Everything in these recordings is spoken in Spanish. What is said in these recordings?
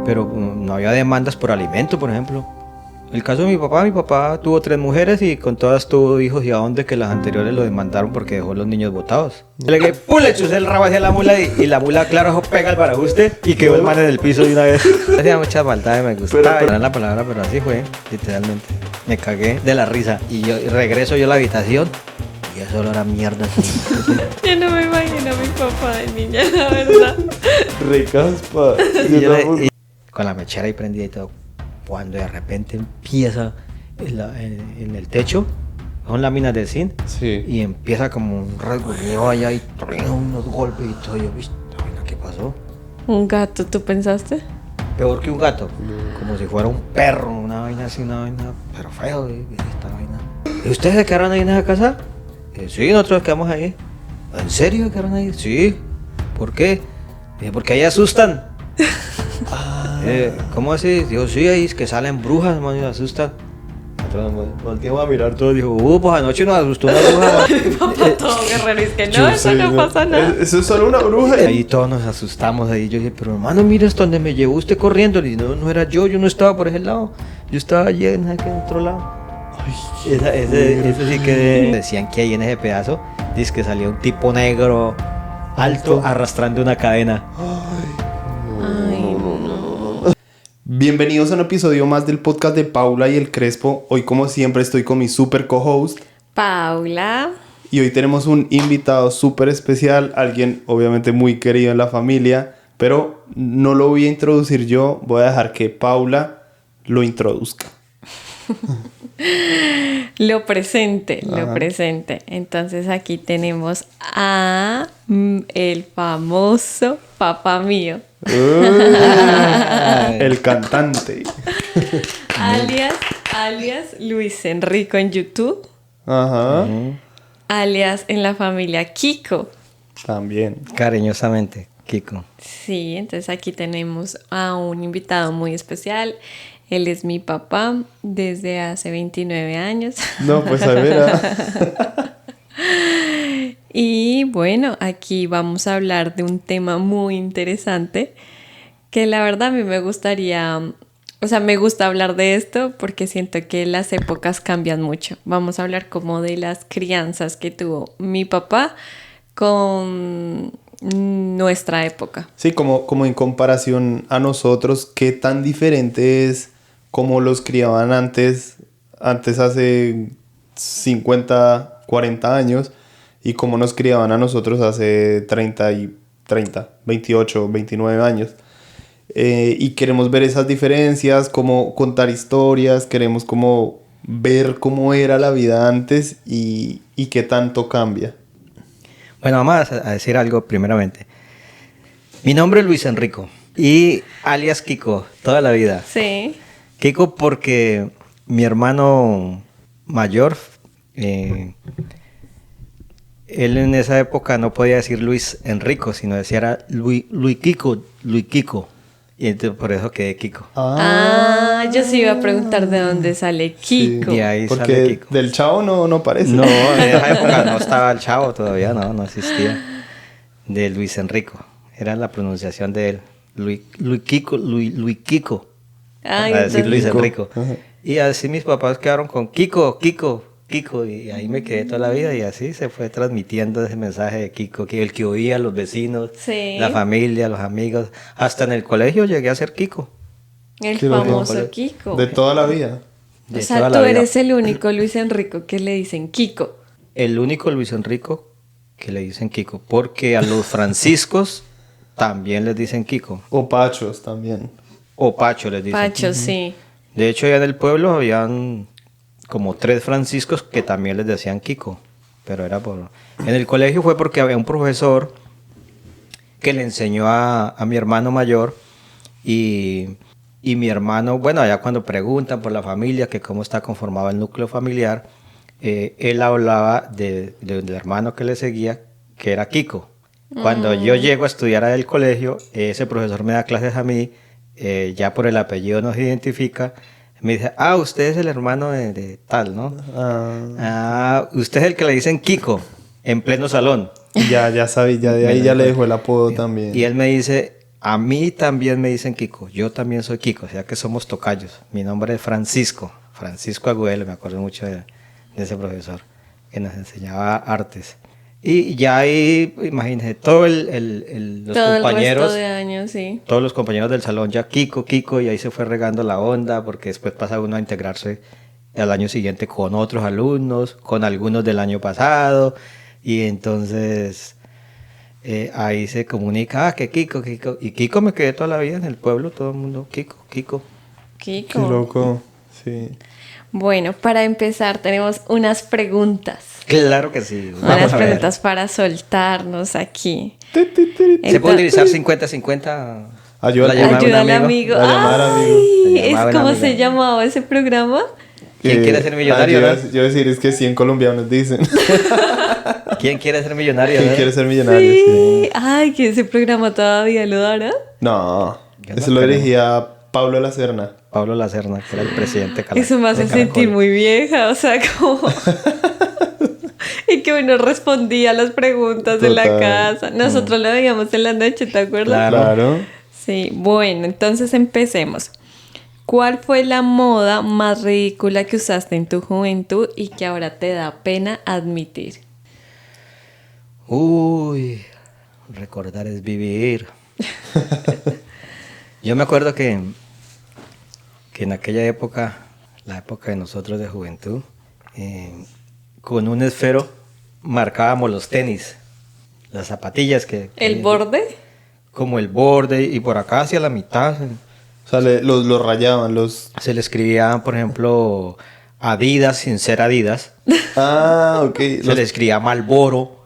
pero no había demandas por alimento, por ejemplo. El caso de mi papá tuvo 3 mujeres y con todas tuvo hijos, y a donde que las anteriores lo demandaron porque dejó los niños botados. Le dije, le chusé el rabo hacia la mula y la mula, claro, eso pega el barajuste y quedó el man en el piso de una vez. Hacía muchas maldades, me gustaba. No era la palabra, pero así fue, literalmente. Me cagué de la risa y regreso yo a la habitación y eso era mierda. Yo no me imagino a mi papá de niña, la verdad. Recaspa. Y con la mechera ahí prendida y todo. Cuando de repente empieza en el techo, son láminas de zinc, Sí. y empieza como un rasguñeo allá y unos golpes y todo. Yo, ¿viste? ¿Qué pasó? ¿Un gato, tú pensaste? Peor que un gato, como si fuera un perro, una vaina así, pero feo, esta vaina. ¿Y ustedes se quedaron ahí en esa casa? Sí, nosotros quedamos ahí. ¿En serio quedaron ahí? Sí. ¿Por qué? Porque ahí asustan. ¿Cómo así? Digo, sí, ahí es que salen brujas, man, y asustan. Entonces volteamos a mirar todo y dijo, pues anoche nos asustó una bruja. Mi papá todo guerrero, es que no, eso no pasa nada. Eso es solo una bruja. Y ahí todos nos asustamos ahí. Yo dije, pero hermano, mira hasta donde me llevó usted corriendo. Y no era yo no estaba por ese lado. Yo estaba allí en aquel otro lado. Ese sí que decían que ahí en ese pedazo dice que salía un tipo negro alto arrastrando una cadena. Ay, no. Bienvenidos a un episodio más del podcast de Paula y el Crespo. Hoy, como siempre, estoy con mi super co-host Paula. y hoy tenemos un invitado súper especial, alguien obviamente muy querido en la familia, pero no lo voy a introducir yo, voy a dejar que Paula lo introduzca. Lo presente. Entonces aquí tenemos a el famoso papá mío. El cantante. alias Luis Enrico en YouTube. Ajá. Alias en la familia Kiko. También. Cariñosamente, Kiko. Sí, entonces aquí tenemos a un invitado muy especial. Él es mi papá desde hace 29 años. No, pues a ver. Y bueno, aquí vamos a hablar de un tema muy interesante que la verdad a mí me gustaría, me gusta hablar de esto porque siento que las épocas cambian mucho. Vamos a hablar como de las crianzas que tuvo mi papá con nuestra época. Sí, como en comparación a nosotros, ¿qué tan diferente es como los criaban antes hace 50, 40 años y cómo nos criaban a nosotros hace 28, 29 años? Y queremos ver esas diferencias, como contar historias, queremos como ver cómo era la vida antes y qué tanto cambia. Bueno, vamos a decir algo primeramente. Mi nombre es Luis Enrico y alias Kiko, toda la vida. Sí. Kiko porque mi hermano mayor, él en esa época no podía decir Luis Enrico, sino decía era Luis Kiko. Y entonces por eso quedé Kiko. Yo sí iba a preguntar de dónde sale Kiko. Sí, de ahí porque sale Kiko. Del Chavo no parece. No, en esa época no estaba el Chavo todavía, no existía. De Luis Enrico. Era la pronunciación de él. Luis Kiko. Ay, Para decir Luis Kiko. Enrico. Ajá. Y así mis papás quedaron con Kiko. Y ahí me quedé toda la vida y así se fue transmitiendo ese mensaje de Kiko, que el que oía a los vecinos, Sí. la familia, los amigos. Hasta en el colegio llegué a ser Kiko. El Sí, lo famoso digo. Kiko. De toda la vida. De O sea, toda tú la vida. eres el único Luis Enrico que le dicen Kiko. El único Luis Enrico que le dicen Kiko, porque a los franciscos también les dicen Kiko. O Pachos también. O Pacho les dicen. Pacho, sí. De hecho, allá en el pueblo habían como 3 franciscos que también les decían Kiko. Pero era por... En el colegio fue porque había un profesor que le enseñó a mi hermano mayor y mi hermano, bueno, allá cuando preguntan por la familia, que cómo está conformado el núcleo familiar, él hablaba del hermano que le seguía, que era Kiko. Cuando yo llego a estudiar al colegio, ese profesor me da clases a mí, ya por el apellido nos identifica, me dice, usted es el hermano de tal, ¿no? Usted es el que le dicen Kiko, en pleno salón. Ya sabí, ya de ahí ya le dejó el apodo también. Y él me dice, A mí también me dicen Kiko. Yo también soy Kiko, o sea que somos tocayos. Mi nombre es Francisco. Francisco Agudelo, me acuerdo mucho de ese profesor que nos enseñaba artes. Y ya ahí, imagínense, los Todo el compañeros, resto de años, sí. todos los compañeros del salón ya Kiko, Kiko, y ahí se fue regando la onda, porque después pasa uno a integrarse al año siguiente con otros alumnos, con algunos del año pasado, y entonces ahí se comunica, que Kiko, Kiko, y Kiko me quedé toda la vida en el pueblo, todo el mundo, Kiko, Kiko. Kiko. Qué loco, sí. Bueno, para empezar tenemos unas preguntas. Claro que sí. Unas preguntas para soltarnos aquí. ¿Se puede Entonces, utilizar 50-50? Ayuda La llamada de un ayuda al amigo. La llamada al amigo. Ay, La ¿es llamada de un cómo amigo. se llamaba ese programa? ¿Quién quiere ser millonario, Yo no? iba a decir, es que 100 colombianos dicen. ¿Quién quiere ser millonario? ¿Quién no? quiere ser millonario? Sí. Sí. Ay, que ese programa todavía lo dará. No, Yo no eso lo creo. dirigía Pablo La Serna. Pablo Lacerna, que era el presidente de Eso me hace de Caracol. sentir muy vieja, o sea, como... y que uno respondía a las preguntas de la Total. casa. Nosotros lo veíamos en la noche, ¿te acuerdas? Claro. Sí, bueno, entonces empecemos. ¿Cuál fue la moda más ridícula que usaste en tu juventud y que ahora te da pena admitir? Uy, recordar es vivir. Yo me acuerdo que en aquella época, la época de nosotros de juventud, con un esfero marcábamos los tenis, las zapatillas ¿El borde? como el borde y por acá hacia la mitad O sea, los rayaban, los... se le escribía, por ejemplo, Adidas sin ser Adidas. Ah, ok. Se le escribía Marlboro,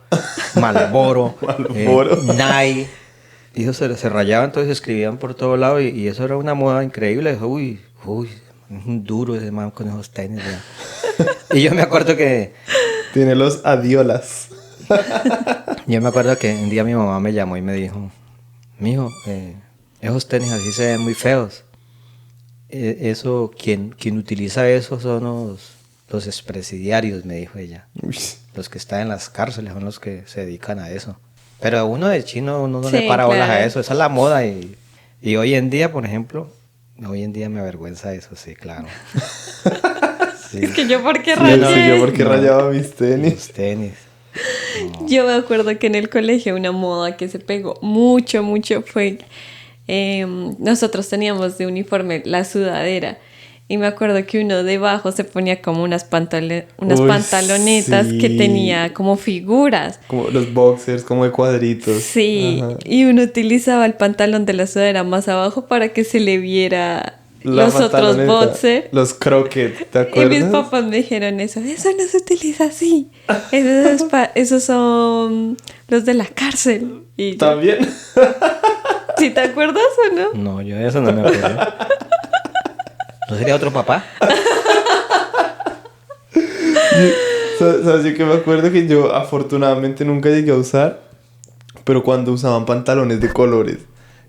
Marlboro, Marlboro. Nike. Y eso se rayaban, entonces se escribían por todo lado y eso era una moda increíble. Uy, es un duro ese man con esos tenis. ¿verdad? Y yo me acuerdo que Tiene los adiolas. un día mi mamá me llamó y me dijo, mijo, esos tenis así se ven muy feos. Eso, quien utiliza eso son los expresidiarios, me dijo ella. Uy. Los que están en las cárceles son los que se dedican a eso. Pero uno de chino, uno no Sí, le para bolas claro. a eso. Esa es la moda. Y hoy en día, por ejemplo, hoy en día me avergüenza eso, sí, claro. Sí, Es que yo, ¿por qué Yo no sé rayé? yo por qué rayaba mis tenis. los tenis. Yo me acuerdo que en el colegio una moda que se pegó mucho fue... nosotros teníamos de uniforme la sudadera. Y me acuerdo que uno debajo se ponía como unas Uy, pantalonetas sí. que tenía como figuras. Como los boxers, como de cuadritos. Sí, Ajá. y uno utilizaba el pantalón de la sudadera más abajo para que se le viera La los otros pantaloneta, boxers. Los croquet, ¿te Y acuerdas? mis papás me dijeron eso no se utiliza así. Esos son los de la cárcel. Y yo, También. ¿sí te acuerdas o no? No, yo de eso no me acuerdo. ¿No sería otro papá? ¿Sabes? Yo que me acuerdo que yo afortunadamente nunca llegué a usar, pero cuando usaban pantalones de colores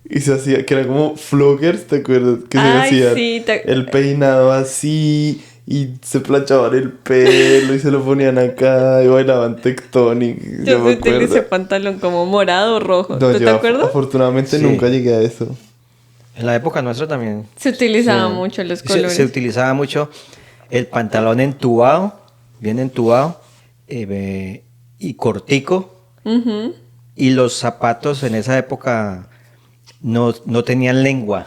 y se hacía, que eran como floggers, ¿te acuerdas? Que se Ay, hacían sí, el peinado así y se planchaban el pelo y se lo ponían acá y bailaban tectonic. Yo me utilicé acuerdo. pantalón como morado o rojo. No, ¿Tú te yo acuerdas? afortunadamente Sí. nunca llegué a eso. En la época nuestra también. Se utilizaba Sí. mucho los Se colores. utilizaba mucho el pantalón entubado, bien entubado, y cortico. Ujú. Y los zapatos en esa época no tenían lengua,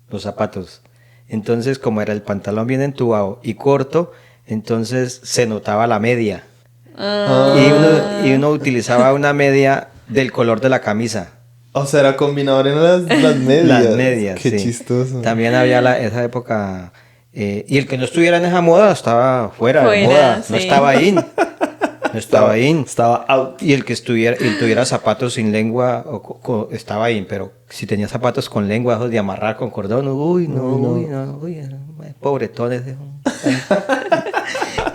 los zapatos. Entonces, como era el pantalón bien entubado y corto, entonces se notaba la media. Ah. Y uno utilizaba una media del color de la camisa. O sea, era combinador en las medias. Las medias, Qué sí. chistoso. También había esa época. Y el que no estuviera en esa moda estaba fuera de Fuera, moda. sí. No estaba in. No estaba in. Estaba out. Y el que tuviera zapatos sin lengua estaba in. Pero si tenía zapatos con lengua, esos de amarrar con cordón, uy, pobretones.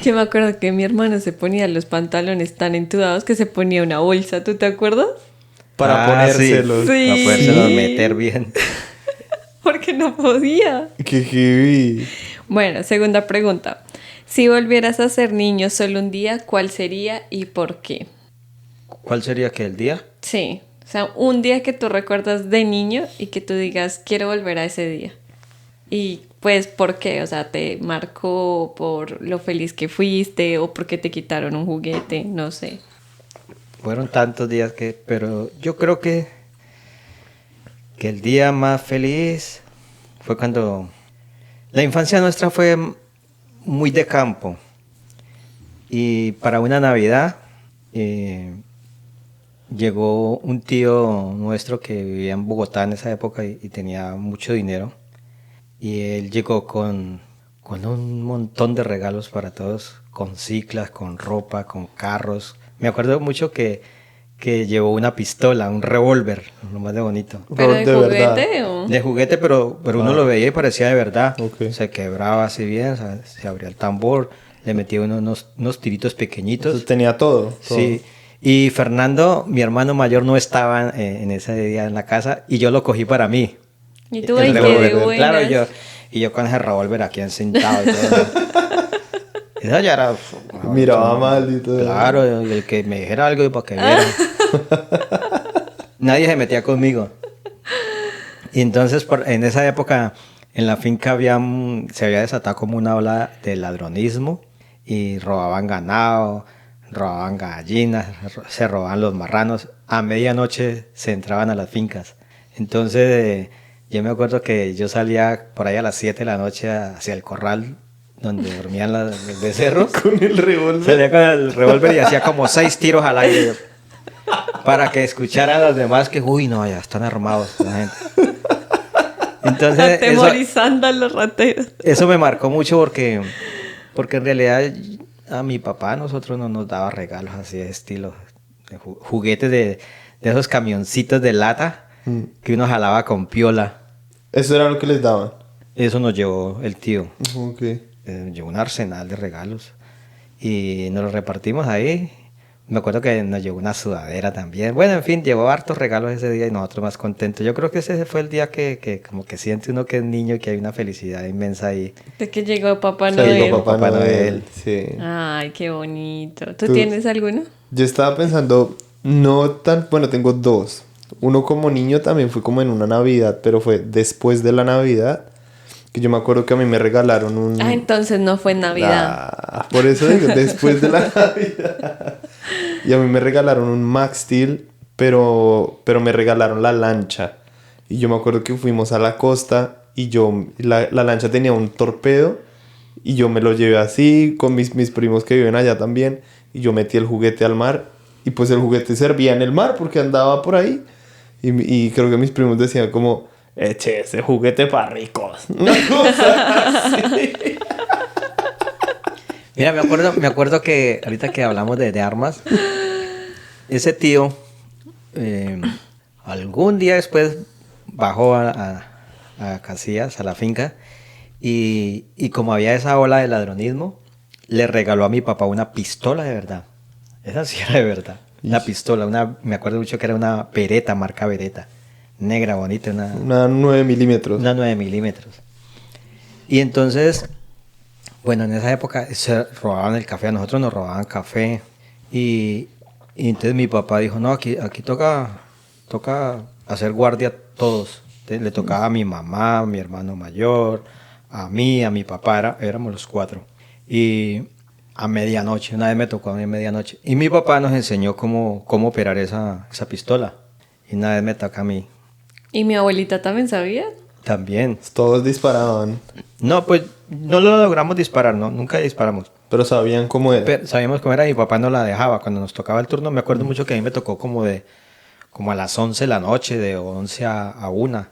Yo me acuerdo que mi hermano se ponía los pantalones tan entudados que se ponía una bolsa, ¿tú te acuerdas? Para ponérselos. Sí. Para podérselos Sí. meter bien. Porque no podía. Qué heavy. Bueno, segunda pregunta. Si volvieras a ser niño solo un día, ¿cuál sería y por qué? ¿Cuál sería que el día? Sí, sea, un día que tú recuerdas de niño y que tú digas, quiero volver a ese día. Y pues, ¿por qué? O sea, ¿te marcó por lo feliz que fuiste o porque te quitaron un juguete? No sé. Fueron tantos días pero yo creo que el día más feliz fue cuando la infancia nuestra fue muy de campo. Y para una Navidad llegó un tío nuestro que vivía en Bogotá en esa época y tenía mucho dinero. Y él llegó con un montón de regalos para todos, con ciclas, con ropa, con carros. Me acuerdo mucho que llevó una pistola, un revólver, lo más de bonito. ¿Pero de verdad. juguete o...? De juguete, pero uno lo veía y parecía de verdad. Ok. Se quebraba así bien, o sea, se abría el tambor, le metía unos tiritos pequeñitos. Entonces tenía todo. Sí. Y Fernando, mi hermano mayor, no estaba en ese día en la casa y yo lo cogí para mí. Y tú, El ay, qué revólver. de buenas. Claro, yo con ese revólver aquí sentado y todo. Eso ya era... Miraba mal y todo. Claro, el que me dijera algo y para que viera. Nadie se metía conmigo. Y entonces, en esa época, en la finca se había desatado como una ola de ladronismo y robaban ganado, robaban gallinas, se robaban los marranos. A medianoche se entraban a las fincas. Entonces, yo me acuerdo que yo salía por ahí a las 7 de la noche hacia el corral donde dormían los becerros. Con el revólver. Salía con el revólver y hacía como 6 tiros al aire para que escucharan a los demás que, uy, no, ya están armados la gente. Entonces, Atemorizando a los rateros. eso me marcó mucho porque en realidad a mi papá nosotros no nos daba regalos así de estilo, de juguetes de esos camioncitos de lata que uno jalaba con piola. Eso era lo que les daban. Eso nos llevó el tío. Ok. Llevó un arsenal de regalos y nos los repartimos ahí. Me acuerdo que nos llevó una sudadera también. Bueno, en fin, llevó hartos regalos ese día y nosotros más contentos. Yo creo que ese fue el día que como que siente uno que es niño y que hay una felicidad inmensa ahí. De que llegó Papá Sí, Noel. llegó Papá Noel. Noel. Sí. Ay, qué bonito. ¿Tú Tú- tienes alguno? Yo estaba pensando, no tan... Bueno, tengo dos. Uno como niño también fue como en una Navidad, pero fue después de la Navidad. Que yo me acuerdo que a mí me regalaron un... Ah, entonces no fue en Navidad. Ah, por eso digo, después de la Navidad. Y a mí me regalaron un Max Steel, pero me regalaron la lancha. Y yo me acuerdo que fuimos a la costa y la lancha tenía un torpedo y yo me lo llevé así con mis primos que viven allá también. Y yo metí el juguete al mar y pues el juguete servía en el mar porque andaba por ahí. Y creo que mis primos decían como, che, ese juguete para ricos. Una cosa así. Mira, me acuerdo que ahorita que hablamos de armas, ese tío algún día después bajó a Casillas, a la finca, y como había esa ola de ladronismo, le regaló a mi papá una pistola de verdad. Esa sí era de verdad. Una pistola, me acuerdo mucho que era una Beretta, marca Beretta. Negra, bonita, Una 9 milímetros. una 9 milímetros. Y entonces, bueno, en esa época se robaban el café, a nosotros nos robaban café. Y entonces mi papá dijo, no, aquí toca hacer guardia a todos. Entonces, le tocaba a mi mamá, a mi hermano mayor, a mí, a mi papá, éramos los 4. Y a medianoche, una vez me tocó a mí a medianoche. Y mi papá nos enseñó cómo operar esa pistola. Y una vez me toca a mí ¿Y mi abuelita también sabía? también. Todos disparaban, No, pues no lo logramos disparar, no, nunca disparamos. pero sabían cómo era. Pero sabíamos cómo era y mi papá no la dejaba. Cuando nos tocaba el turno, me acuerdo mucho que a mí me tocó como a las 11 de la noche, de 11 a 1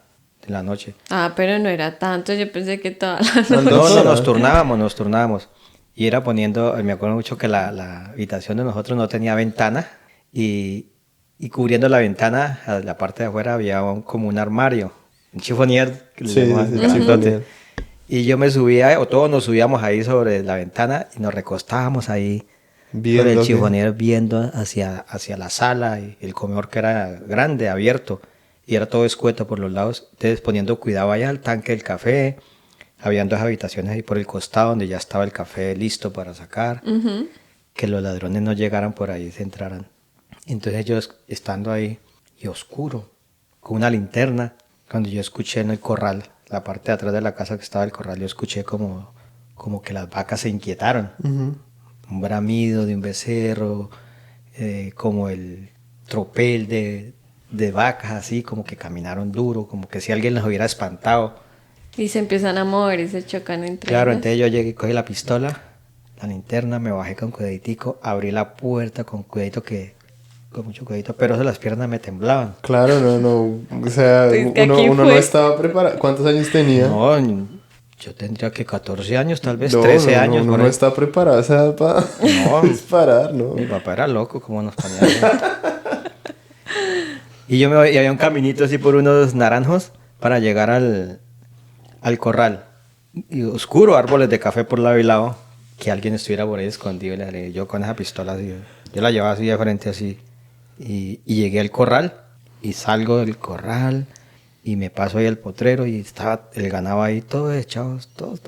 de la noche. Ah, pero no era tanto. Yo pensé que toda la No, noche. No, horas. nos turnábamos. Y era me acuerdo mucho que la habitación de nosotros no tenía ventana y cubriendo la ventana, a la parte de afuera había como un armario, un chifonier. Que le Sí, llamaban, sí, el sí, chifote. chifonier. Y yo me subía, o todos nos subíamos ahí sobre la ventana y nos recostábamos ahí Viendo sobre el que- chifonier viendo hacia la sala y el comedor que era grande, abierto, y era todo escueto por los lados. Entonces poniendo cuidado allá al tanque del café. Habían 2 habitaciones ahí por el costado donde ya estaba el café listo para sacar. Que los ladrones no llegaran por ahí y se entraran. Entonces ellos estando ahí, y oscuro, con una linterna. Cuando yo escuché en el corral, la parte de atrás de la casa que estaba el corral, yo escuché como que las vacas se inquietaron. Un bramido de un becerro, como el tropel de vacas, así como que caminaron duro, como que si alguien las hubiera espantado. Y se empiezan a mover y se chocan entre Claro, ellas. entonces yo llegué, cogí la pistola, la linterna, me bajé con cuidaditico, abrí la puerta con cuidadito, con mucho cuidadito, pero eso las piernas me temblaban. Claro, no. O sea, Pues que aquí uno no fue. estaba preparado. ¿Cuántos años tenía? No, yo tendría que 14 años, tal vez No, 13 no, años. uno por no ahí. está preparado, o sea, para No. disparar, ¿no? Mi papá era loco, como nos ponía ahí. Y y había un caminito así por unos naranjos para llegar al corral. Y oscuro, árboles de café por lado y lado. Que alguien estuviera por ahí escondido. Yo con esa pistola así, yo la llevaba así de frente así. Y llegué al corral y salgo del corral y me paso ahí al potrero y estaba el ganado ahí todos echados, todos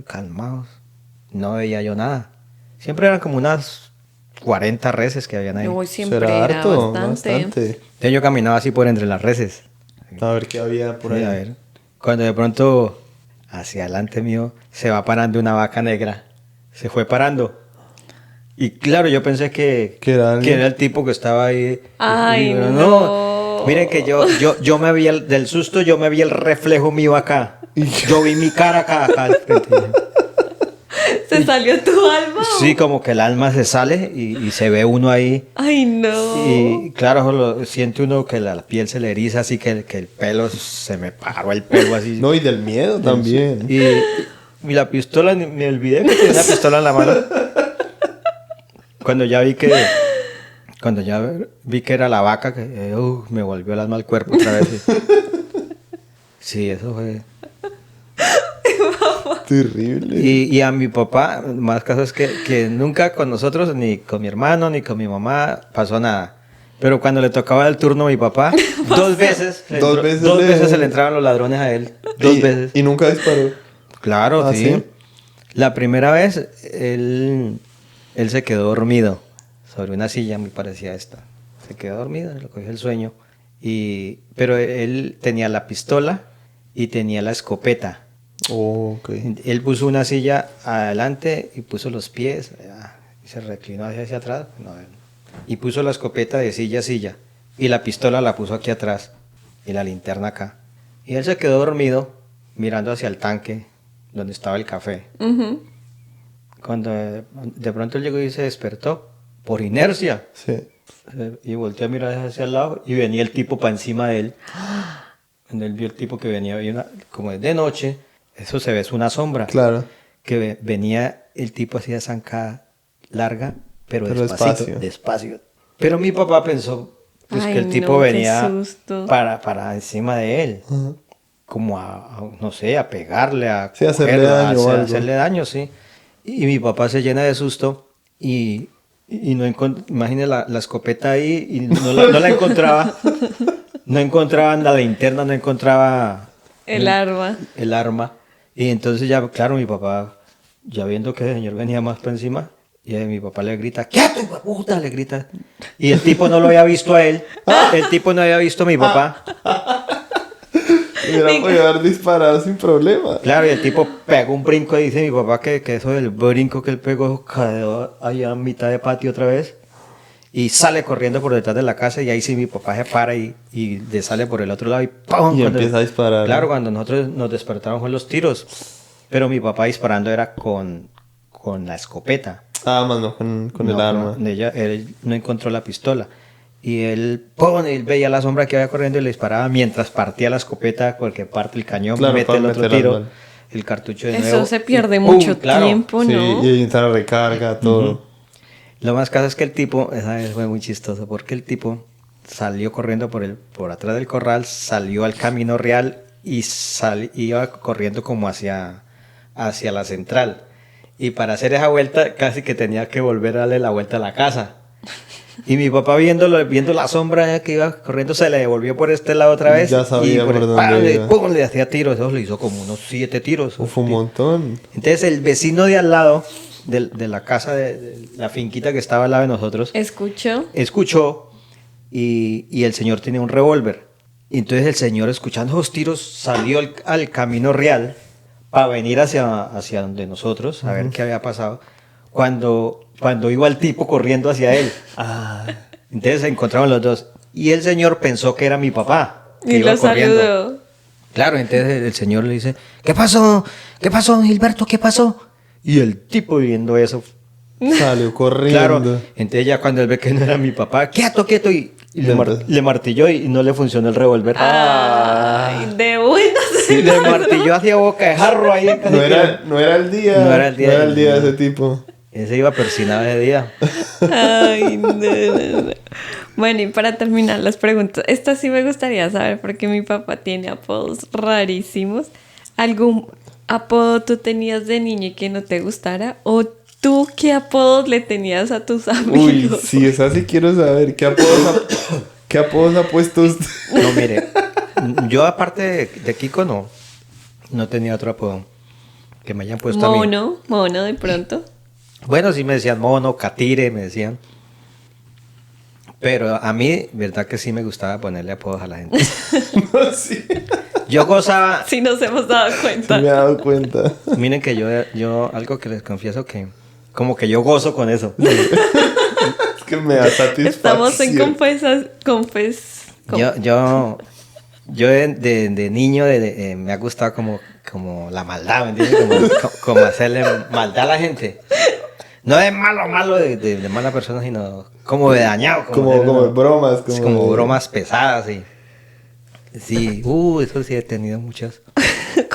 calmados. No veía yo nada. Siempre eran como unas 40 reses que habían ahí. Uy, Eso siempre era era harto, bastante. Entonces yo caminaba así por entre las reses. A ver qué había por Sí, ahí. a ver. Cuando de pronto hacia adelante mío se va parando una vaca negra. Se fue parando. Y claro, yo pensé que Que era alguien. era el tipo que estaba ahí. Ay, Pero no. Miren que yo me vi del susto, yo me vi el reflejo mío acá. Yo vi mi cara acá al frente. ¿Se salió tu alma? Sí, como que el alma se sale y se ve uno ahí. Ay, no. Y claro, siente uno que la piel se le eriza, así que el pelo se me paró el pelo así. No, y del miedo también. Y la pistola, me olvidé que tenía la pistola en la mano. Cuando ya vi que era la vaca, me volvió el alma al cuerpo otra vez. Sí, eso fue. Terrible. Y a mi papá, más casos que nunca con nosotros, ni con mi hermano, ni con mi mamá, pasó nada. Pero cuando le tocaba el turno a mi papá, dos veces se le entraban los ladrones a él. Dos veces. Y nunca disparó. Claro, ¿Ah, sí. sí? La primera vez, él se quedó dormido sobre una silla muy parecida a esta. Se quedó dormido, le cogió el sueño. Pero él tenía la pistola y tenía la escopeta. Oh, ok. Él puso una silla adelante y puso los pies y se reclinó hacia atrás y puso la escopeta de silla a silla y la pistola la puso aquí atrás y la linterna acá. Y él se quedó dormido mirando hacia el tanque donde estaba el café. Ujú. Cuando de pronto él llegó y se despertó por inercia Sí. y volteó a mirar hacia el lado y venía el tipo para encima de él. Cuando él vio el tipo que venía como es de noche, eso se ve, es una sombra. Claro. Que venía el tipo así de zancada larga, pero despacio. despacio. Pero mi papá pensó pues, Ay, que el tipo no, qué venía susto. para encima de él. Ajá. Como no sé, a pegarle, a Sí, hacerle cogerlo, daño o algo. hacerle daño, sí. Y mi papá se llena de susto y no imagínese la escopeta ahí y no la encontraba. No encontraba la linterna, no encontraba El arma. el arma. Y entonces ya, claro, mi papá, ya viendo que el señor venía más por encima, y mi papá le grita, ¡quieto, hijo de puta! Le grita. Y el tipo no lo había visto a él. El tipo no había visto a mi papá. Hubiera podido haber disparado sin problema. Claro, y el tipo pegó un brinco y dice mi papá que eso del brinco que él pegó quedó allá en mitad de patio otra vez. Y sale corriendo por detrás de la casa y ahí sí mi papá se para y le sale por el otro lado y ¡pum! Y empieza a disparar. Claro, cuando nosotros nos despertaron con los tiros. Pero mi papá disparando era con la escopeta. Ah, más no con el No, arma. Él no encontró la pistola. Y él veía la sombra que iba corriendo y le disparaba mientras partía la escopeta porque parte el cañón, Claro, mete para el otro meter las tiro, balas. el cartucho de Eso nuevo. se pierde y mucho claro. tiempo, Sí, ¿no? y ahí entra la recarga, todo. Lo más caso es que el tipo, esa vez fue muy chistoso, porque el tipo salió corriendo por atrás del corral, salió al camino real y iba corriendo como hacia la central. Y para hacer esa vuelta casi que tenía que volver a darle la vuelta a la casa. Y mi papá viendo la sombra que iba corriendo, se le devolvió por este lado otra vez. Ya sabía y por dónde iba. ¡pum! Le hacía tiros. Eso le hizo como unos 7 tiros. Uf, un montón. Entonces el vecino de al lado, de la casa, de la finquita que estaba al lado de nosotros, ¿Escuchó? escuchó y el señor tenía un revólver. Y entonces el señor, escuchando esos tiros, salió al camino real para venir hacia donde nosotros, a ver qué había pasado, cuando iba el tipo corriendo hacia él. Entonces se encontraron los dos. Y el señor pensó que era mi papá. Que Y iba lo corriendo. saludó. Claro, entonces el señor le dice, ¿qué pasó? ¿Qué pasó, don Gilberto? ¿Qué pasó? Y el tipo viendo eso, Salió corriendo. claro, entonces ya cuando él ve que no era mi papá, quieto, y le martilló y no le funcionó el revólver. Ay, de buenas. Y le martilló hacia boca de jarro ahí. No era el día. No era el día de ese tipo. Ese iba persinado ese día. Ay, no. Bueno, y para terminar las preguntas, esta sí me gustaría saber porque mi papá tiene apodos rarísimos. ¿Algún apodo tú tenías de niño y que no te gustara? ¿O tú qué apodos le tenías a tus amigos? Uy, sí, esa sí quiero saber. ¿Qué apodos ha puesto usted? No, mire, yo aparte de Kiko no tenía otro apodo que me hayan puesto a mí. Mono de pronto. Bueno, sí me decían mono, catire, me decían. Pero a mí, verdad que sí me gustaba ponerle apodos a la gente. No, sí. Yo gozaba... Sí nos hemos dado Sí cuenta. me he dado cuenta. Miren que yo algo que les confieso que... Como que yo gozo con eso. Es que me da satisfacción. Estamos en Yo de niño me ha gustado como la maldad, ¿me entiendes? Como hacerle maldad a la gente. No de malo de mala persona, sino como de dañado. Como bromas. Es como bromas pesadas, sí. Sí, eso sí he tenido muchas.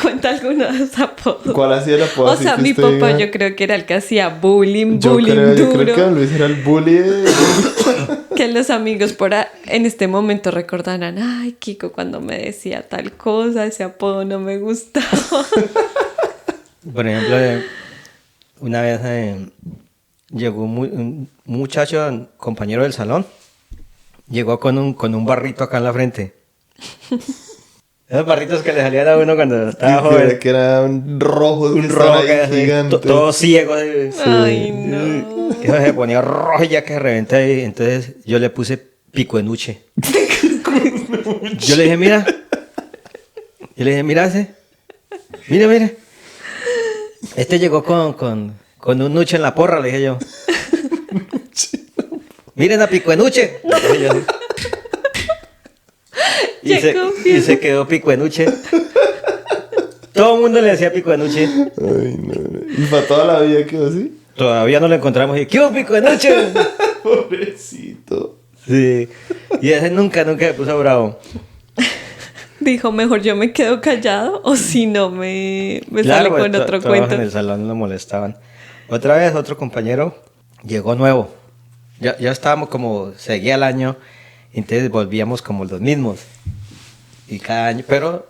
Cuenta algunos apodos. ¿Cuál hacía el apodo? O sea, mi papá yo creo que era el que hacía bullying yo duro. creo que Luis era el bully. Que los amigos en este momento recordarán, ay, Kiko cuando me decía tal cosa, ese apodo no me gustaba. Por ejemplo, una vez llegó un muchacho, compañero del salón, llegó con un barrito acá en la frente. Esos barritos que le salían a uno cuando estaba joven. Que era un rojo que gigante. todo ciego. Ay, no. Que se ponía rojo y ya que se reventa ahí. Entonces yo le puse pico de nuche. Yo le dije, mira. Mira ese. Mira. Este llegó con un nuche en la porra, le dije yo. Miren a pico de nuche. Y se quedó pico de nuche. Todo el mundo le decía pico de nuche. Ay, no. ¿Y para toda la vida quedó así? Todavía no lo encontramos. Y ¿qué hubo, pico de nuche? Pobrecito. Sí. Y ese nunca se puso bravo. Dijo, mejor yo me quedo callado o si no me Claro, sale con otro todos cuento. en el salón lo molestaban. Otra vez otro compañero llegó nuevo. Ya estábamos como, seguía el año, entonces volvíamos como los mismos. Y cada año, pero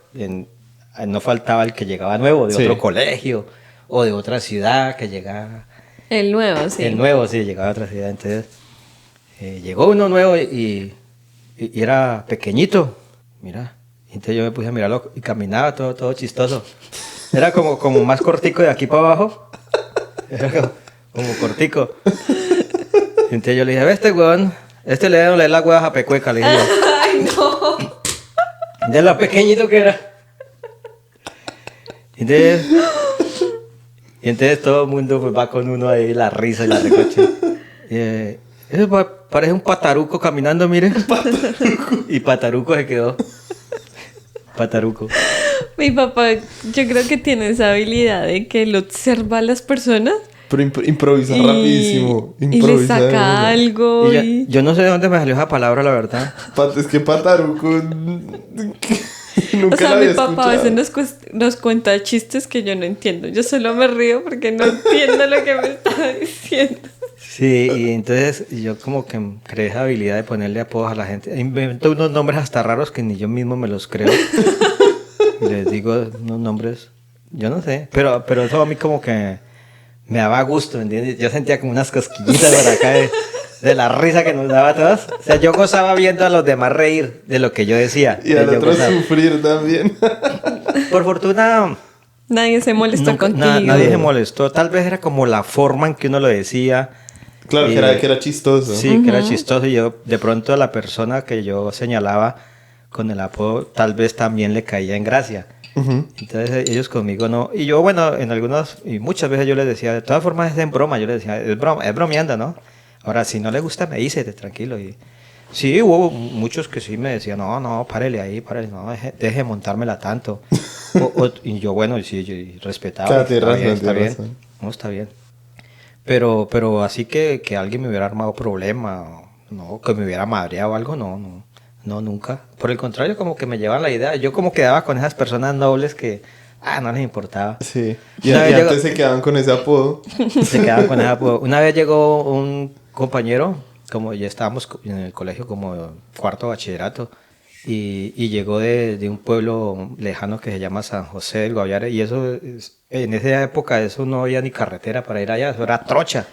no faltaba el que llegaba nuevo, de otro colegio o de otra ciudad que llegaba. El nuevo, sí. El nuevo, sí, llegaba a otra ciudad. Entonces llegó uno nuevo y era pequeñito. Mira, entonces yo me puse a mirarlo y caminaba todo chistoso. Era como más cortico de aquí para abajo. Era como cortico. Entonces yo le dije, este weón, le debe doler la hueva a Pecueca, le dije yo. Ay, no. De lo pequeñito que era. Entonces todo el mundo pues, va con uno ahí, la risa y la recoche. Eso parece un pataruco caminando, mire. Y pataruco se quedó. Pataruco. Mi papá, yo creo que tiene esa habilidad de que él observa a las personas. Pero improvisa rapidísimo. Y le saca algo. Y yo no sé de dónde me salió esa palabra, la verdad. Es que pataruco. Nunca O sea, la mi había papá a escuchado. veces nos cuenta chistes que yo no entiendo. Yo solo me río porque no entiendo lo que me está diciendo. Sí, y entonces yo como que creé esa habilidad de ponerle apodos a la gente. Invento unos nombres hasta raros que ni yo mismo me los creo. Y les digo unos nombres, yo no sé, pero eso a mí como que me daba gusto, ¿me entiendes? Yo sentía como unas cosquillitas por acá de la risa que nos daba a todos. O sea, yo gozaba viendo a los demás reír de lo que yo decía. Y al Yo otro gozaba. sufrir también. Por fortuna... Nadie se molestó contigo. Nadie se molestó. Tal vez era como la forma en que uno lo decía. Claro, Y- que era chistoso. Sí, que era chistoso. Y yo, de pronto, a la persona que yo señalaba con el apodo, tal vez también le caía en gracia. Ujú. Entonces ellos conmigo no. Y yo, bueno, en algunas y muchas veces yo les decía, de todas formas es en broma. Yo les decía, es broma, es bromeando, ¿no? Ahora, si no le gusta, me dice, tranquilo. Y sí, hubo muchos que sí me decían, no, párele ahí, párele, no, deje montármela tanto. Y yo, bueno, sí, yo respetaba. Claro, Está tienes bien, razón, está tienes bien. razón. No, está bien. Pero así que alguien me hubiera armado problema, no, que me hubiera madreado o algo, no, nunca. Por el contrario, como que me llevaban la idea. Yo como quedaba con esas personas nobles que, no les importaba. Sí. Y, Una y vez antes se quedaban con ese apodo. se quedaban con esa. Una vez llegó un compañero, como ya estábamos en el colegio como cuarto bachillerato, y llegó de un pueblo lejano que se llama San José del Guaviare, y eso, en esa época, eso no había ni carretera para ir allá, eso era trocha.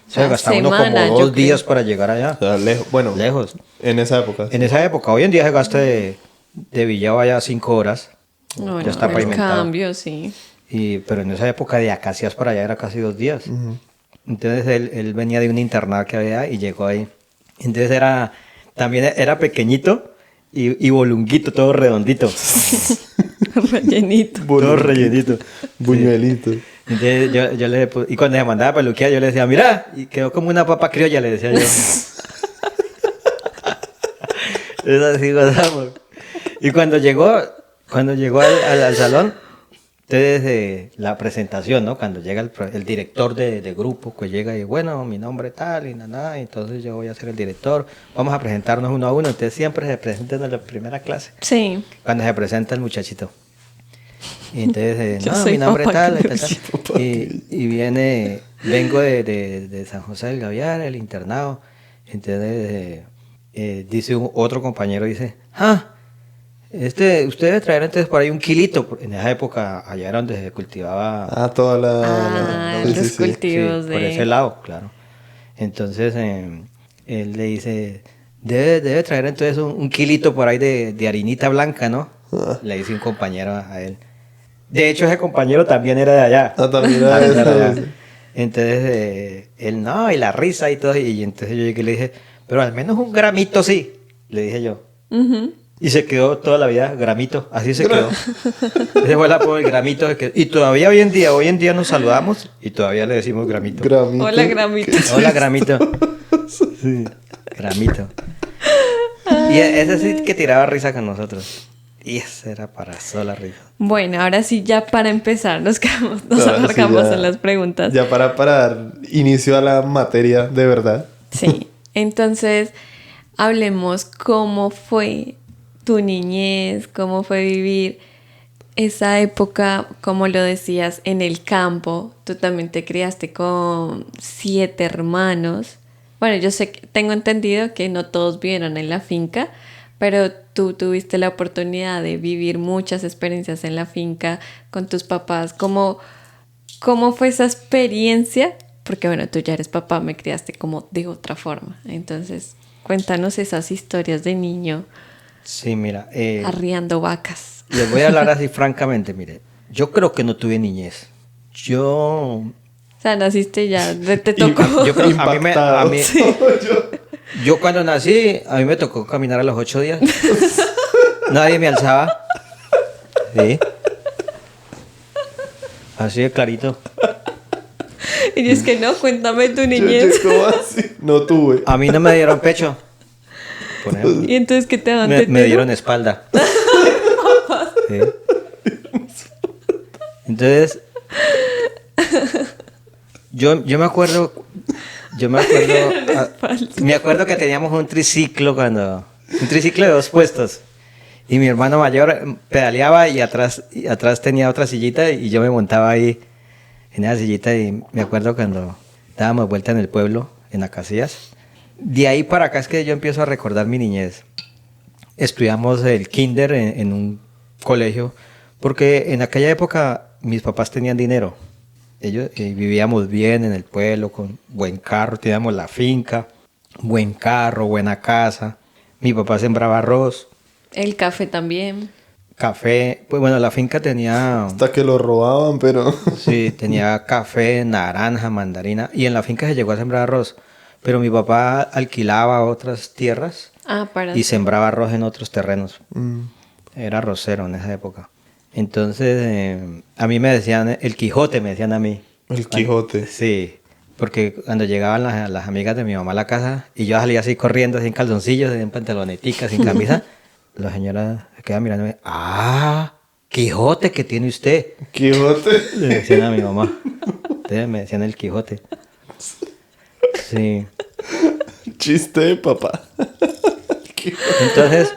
Se La gastaba uno semana, como yo 2 días creo. para llegar allá. O sea, lejos. Bueno, Lejos. en esa época. En esa época, hoy en día se gasta de Villavo allá 5 horas. No, Ya no, está el pavimentado. cambio, sí. Pero en esa época de Acacias para allá era casi 2 días. Entonces él venía de un internado que había y llegó ahí. Entonces también era pequeñito y bolunguito, todo redondito. Rellenito. Todo rellenito. Buñuelito. Entonces yo y cuando se mandaba a peluquear yo le decía, mira, y quedó como una papa criolla, le decía yo. Es así, gozamos. Y cuando llegó al salón, entonces la presentación, ¿no? Cuando llega el director de grupo, que llega y, bueno, mi nombre tal y nada, entonces yo voy a ser el director, vamos a presentarnos uno a uno, entonces siempre se presentan en la primera clase, Sí. cuando se presenta el muchachito. Y entonces, Yo no, soy mi nombre papá tal, criolla. tal. Y vengo de San José del Gaviar, el internado. Entonces, dice otro compañero, dice, usted debe traer entonces por ahí 1 kilito. En esa época, allá era donde se cultivaba. Toda la... sí, Los sí, sí. cultivos Sí, por ese de... lado, claro. Entonces, él le dice, debe traer entonces 1 kilito por ahí de harinita blanca, ¿no? Le dice un compañero a él. De hecho, ese compañero también era de allá. También era También era de de allá. Entonces, él no, y la risa y todo. Y entonces yo llegué y le dije, pero al menos 1 gramito sí, le dije yo. Ujú. Y se quedó toda la vida gramito, así se quedó. Ese fue el apodo, el gramito. Y todavía hoy en día nos saludamos y todavía le decimos gramito. Gramito. Hola, Gramito. Hola, gramito. Sí, gramito. Y ese sí que tiraba risa con nosotros. Y ese era para sola risa. Bueno, ahora sí, ya para empezar, nos Ahora sí, alargamos ya- en las preguntas. Ya para dar inicio a la materia de verdad. Sí, entonces hablemos cómo fue tu niñez, cómo fue vivir esa época, como lo decías, en el campo. Tú también te criaste con 7 hermanos. Bueno, yo sé que tengo entendido que no todos vivieron en la finca, pero tú tuviste la oportunidad de vivir muchas experiencias en la finca con tus papás. ¿Cómo fue esa experiencia? Porque bueno, tú ya eres papá, me criaste como de otra forma. Entonces, cuéntanos esas historias de niño Sí, mira, arriando vacas. les voy a hablar así francamente, mire. Yo creo que no tuve niñez. Yo O sea, naciste ya, te tocó. Yo creo que Impactado. a mí- yo cuando nací, a mí me tocó caminar a los 8 días. Nadie me alzaba. Sí. Así de clarito. Y es que no, cuéntame tu Yo, niñez. ¿cómo así? No tuve. A mí no me dieron pecho. Por ejemplo. Y entonces, ¿qué te daban? Me ¿Tetero? dieron espalda. Sí. Entonces, yo me acuerdo, me acuerdo que teníamos un triciclo de 2 puestos. Y mi hermano mayor pedaleaba y atrás tenía otra sillita y yo me montaba ahí en esa sillita y me acuerdo cuando dábamos vuelta en el pueblo, en Acacias. De ahí para acá es que yo empiezo a recordar mi niñez. Estudiamos el kinder en un colegio porque en aquella época mis papás tenían dinero. Ellos vivíamos bien en el pueblo, con buen carro, teníamos la finca, buen carro, buena casa. Mi papá sembraba arroz, El café también. café. Pues bueno, la finca tenía, Hasta que lo robaban, pero... sí, tenía café, naranja, mandarina. Y en la finca se llegó a sembrar arroz. Pero mi papá alquilaba otras tierras para y sembraba arroz en otros terrenos. Era arrocero en esa época. Entonces, a mí me decían, el Quijote me decían a mí. El Quijote. Sí, porque cuando llegaban las amigas de mi mamá a la casa y yo salía así corriendo, sin calzoncillos, sin pantalonetica, sin camisa, la señora se quedaba mirándome. ¡Ah! ¡Quijote que tiene usted! Quijote. Le decían a mi mamá. Entonces me decían el Quijote. Sí. Chiste de papá. Entonces,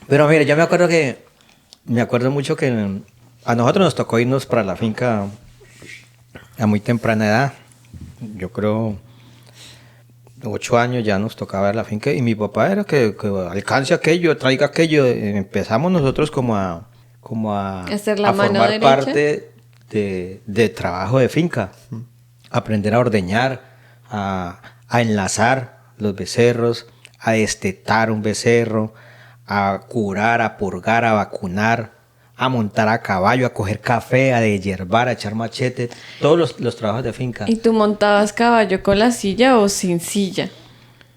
pero mire, yo me acuerdo mucho que a nosotros nos tocó irnos para la finca a muy temprana edad. Yo creo 8 años ya nos tocaba la finca y mi papá era que alcance aquello, traiga aquello. Empezamos nosotros como a hacer la mano formar derecha. parte de trabajo de finca, aprender a ordeñar, a enlazar los becerros, a destetar un becerro, a curar, a purgar, a vacunar, a montar a caballo, a coger café, a deshiervar, a echar machete, todos los trabajos de finca. ¿Y tú montabas caballo con la silla o sin silla?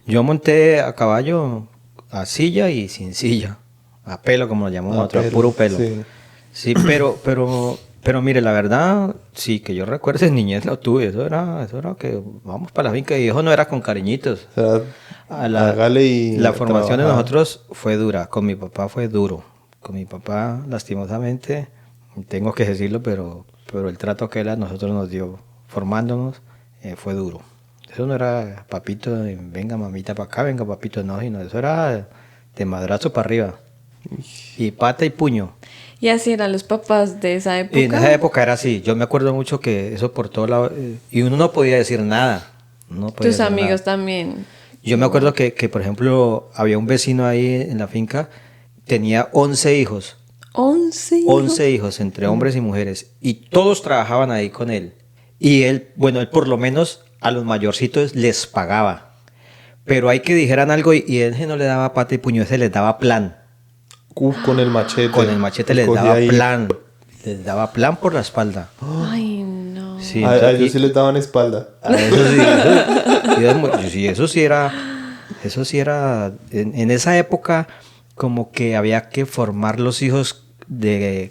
Yo monté a caballo a silla y sin silla, a pelo como lo llamamos nosotros, pelo, puro pelo. sí. Sí, pero mire, la verdad, sí, que yo recuerdo en niñez lo tuve, eso era que vamos para la finca y eso no era con cariñitos. O sea, hágale y La formación de trabajar. nosotros fue dura, con mi papá fue duro. Con mi papá, lastimosamente, tengo que decirlo, pero el trato que él a nosotros nos dio formándonos fue duro. Eso no era papito, venga mamita para acá, venga papito, no, sino eso era de madrazo para arriba. Y pata y puño. ¿Y así eran los papás de esa época? Y en esa época era así. Yo me acuerdo mucho que eso por todo lado. Y uno no podía decir nada. No podía Tus decir amigos nada. también. Yo me acuerdo que, por ejemplo, había un vecino ahí en la finca, tenía 11 hijos. 11 hijos. 11 hijos, entre hombres y mujeres. Y todos trabajaban ahí con él. Y él, bueno, él por lo menos a los mayorcitos les pagaba. Pero hay que dijeran algo y él no le daba pata y puño, ese les daba plan. Con el machete. Con el machete les Cogía daba ahí. plan. Les daba plan por la espalda. Ay, no. Sí, A entonces- ellos sí les daban espalda. Eso sí era, en esa época como que había que formar los hijos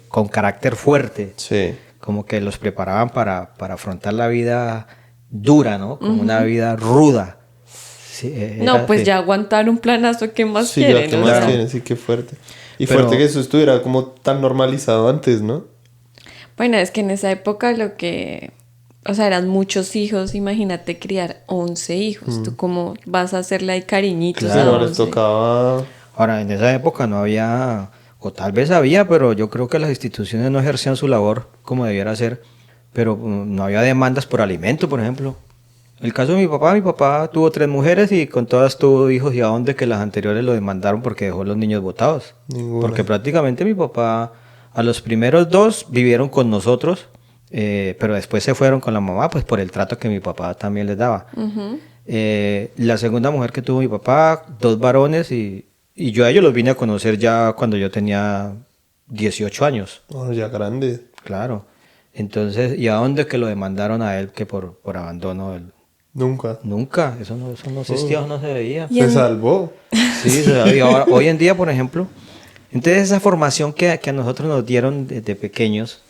con carácter fuerte, Sí. como que los preparaban para afrontar la vida dura, ¿no? Como una vida ruda. Sí, No, pues sí. ya aguantar un planazo, ¿qué más Sí, quieren? ya que O más sea, quieren, sí, qué fuerte. Y Pero- fuerte que eso estuviera como tan normalizado antes, ¿no? Bueno, es que en esa época o sea, eran muchos hijos, imagínate criar 11 hijos. ¿Tú cómo vas a hacerle ahí cariñitos Claro, a les 11? tocaba. Ahora, en esa época no había, o tal vez había, pero yo creo que las instituciones no ejercían su labor como debiera ser, pero no había demandas por alimento, por ejemplo. El caso de mi papá tuvo 3 mujeres y con todas tuvo hijos y a dónde que las anteriores lo demandaron porque dejó los niños botados. Ninguna. Porque prácticamente mi papá, a los primeros 2 vivieron con nosotros, pero después se fueron con la mamá, pues por el trato que mi papá también les daba. La segunda mujer que tuvo mi papá, 2 varones y yo a ellos los vine a conocer ya cuando yo tenía 18 años. Bueno, ya grande. Claro. Entonces, ¿y a dónde que lo demandaron a él que por abandono? Nunca. Nunca, eso no existía, eso no se veía. Y Se en- salvó. Sí, se sabía. Ahora, hoy en día, por ejemplo, entonces esa formación que a nosotros nos dieron desde pequeños,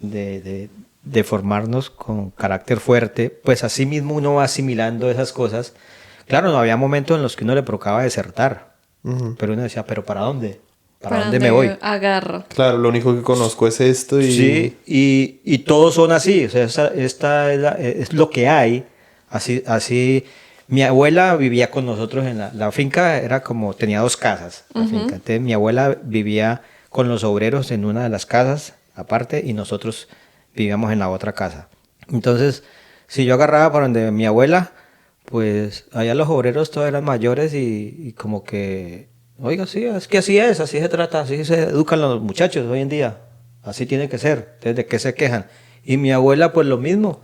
de formarnos con carácter fuerte, pues así mismo uno va asimilando esas cosas. Claro, no había momentos en los que uno le provocaba desertar, Ujú. pero uno decía, ¿pero para dónde? ¿Para ¿Para dónde me voy? agarro? Claro, lo único que conozco es esto y... Sí, y todos son así, o sea, esta es lo que hay, así, mi abuela vivía con nosotros en la finca, era como, tenía 2 casas, la finca, entonces mi abuela vivía con los obreros en una de las casas, aparte, y nosotros vivíamos en la otra casa, entonces, si yo agarraba para donde mi abuela, pues allá los obreros todos eran mayores y como que... Oiga, sí, es que así es, así se trata, así se educan los muchachos hoy en día. Así tiene que ser. Entonces, ¿de qué se quejan? Y mi abuela, pues lo mismo.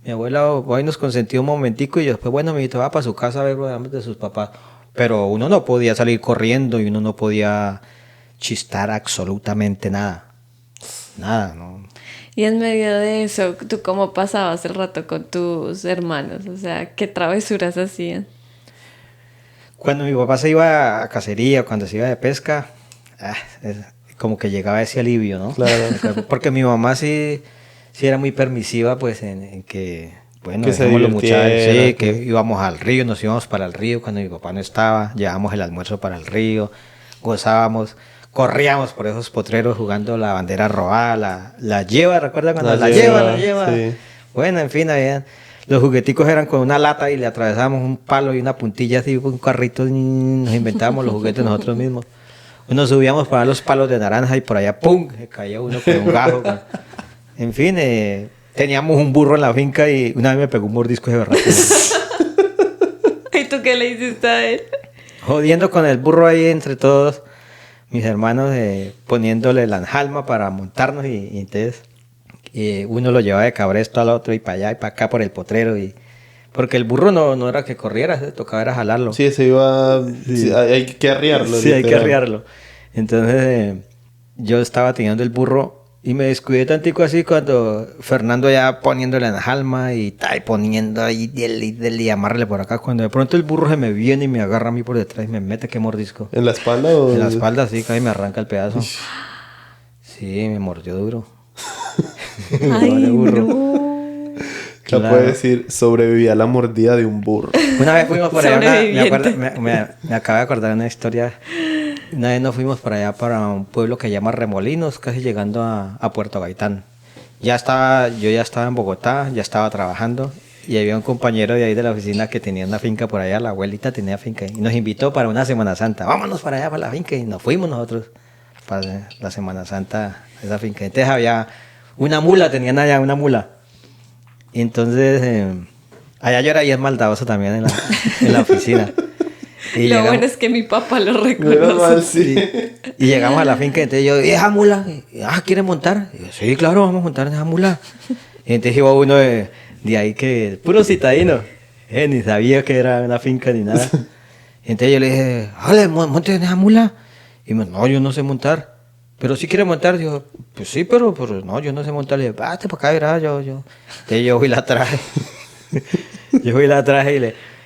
Mi abuela hoy nos consentía un momentico y después, bueno, mi hijito va para su casa a ver programas de sus papás. Pero uno no podía salir corriendo y uno no podía chistar absolutamente nada. Nada, ¿no? Y en medio de eso, ¿tú cómo pasabas el rato con tus hermanos? O sea, ¿qué travesuras hacían? Cuando mi papá se iba a cacería, cuando se iba de pesca, es como que llegaba ese alivio, ¿no? Claro. Porque mi mamá sí era muy permisiva, pues, en que, bueno, Que se dejemos los muchachos, divirtiera, sí, que íbamos al río, nos íbamos para el río cuando mi papá no estaba, llevábamos el almuerzo para el río, gozábamos, corríamos por esos potreros jugando la bandera robada, la lleva, ¿recuerda cuando la lleva? Sí. Bueno, en fin, los jugueticos eran con una lata y le atravesábamos un palo y una puntilla así, un carrito, y nos inventábamos los juguetes nosotros mismos. Nos subíamos para los palos de naranja y por allá, ¡pum!, se caía uno con un gajo. En fin, teníamos un burro en la finca y una vez me pegó un mordisco de berraco. ¿Y tú qué le hiciste a él? Jodiendo con el burro ahí entre todos, mis hermanos poniéndole la enjalma para montarnos y entonces uno lo llevaba de cabresto al otro y para allá y para acá por el potrero porque el burro no era que corriera, se tocaba era jalarlo. Sí, se iba... Sí, hay que arriarlo. Sí, hay que literal. arriarlo. Entonces yo estaba teniendo el burro y me descuidé tantico así cuando Fernando ya poniéndole la enjalma y poniendo ahí y amarrarle por acá. Cuando de pronto el burro se me viene y me agarra a mí por detrás y me mete que mordisco. ¿En la espalda o...? En la espalda, sí, casi me arranca el pedazo. Sí, me mordió duro. Ay, Pobre burro. no. Ya Claro. puede decir, sobreviví a la mordida de un burro. Una vez fuimos por allá, Sobreviviente. me acabo de acordar de una historia. Una vez nos fuimos para allá, para un pueblo que se llama Remolinos, casi llegando a Puerto Gaitán. Yo ya estaba en Bogotá, ya estaba trabajando y había un compañero de ahí de la oficina que tenía una finca por allá, la abuelita tenía finca y nos invitó para una Semana Santa. Vámonos para allá, para la finca, y nos fuimos nosotros para la Semana Santa, esa finca. Entonces había una mula, tenían allá una mula. Y entonces, allá yo era bien maldadoso también en la oficina. Y Lo bueno es que mi papá lo reconoce. Menos mal, sí. y llegamos a la finca, y entonces yo, ¿y esa mula? ¿Quieren montar? Y yo, sí, claro, vamos a montar en esa mula. Y entonces iba uno de ahí que, puro citadino, ni sabía que era una finca ni nada. Y entonces yo le dije, vale, monte en esa mula. Y me dijo, no, yo no sé montar. Pero si quiere montar, digo, pues sí, pero no, yo no sé montar. Le dije, vete para acá, verás, yo. Entonces yo fui y la traje.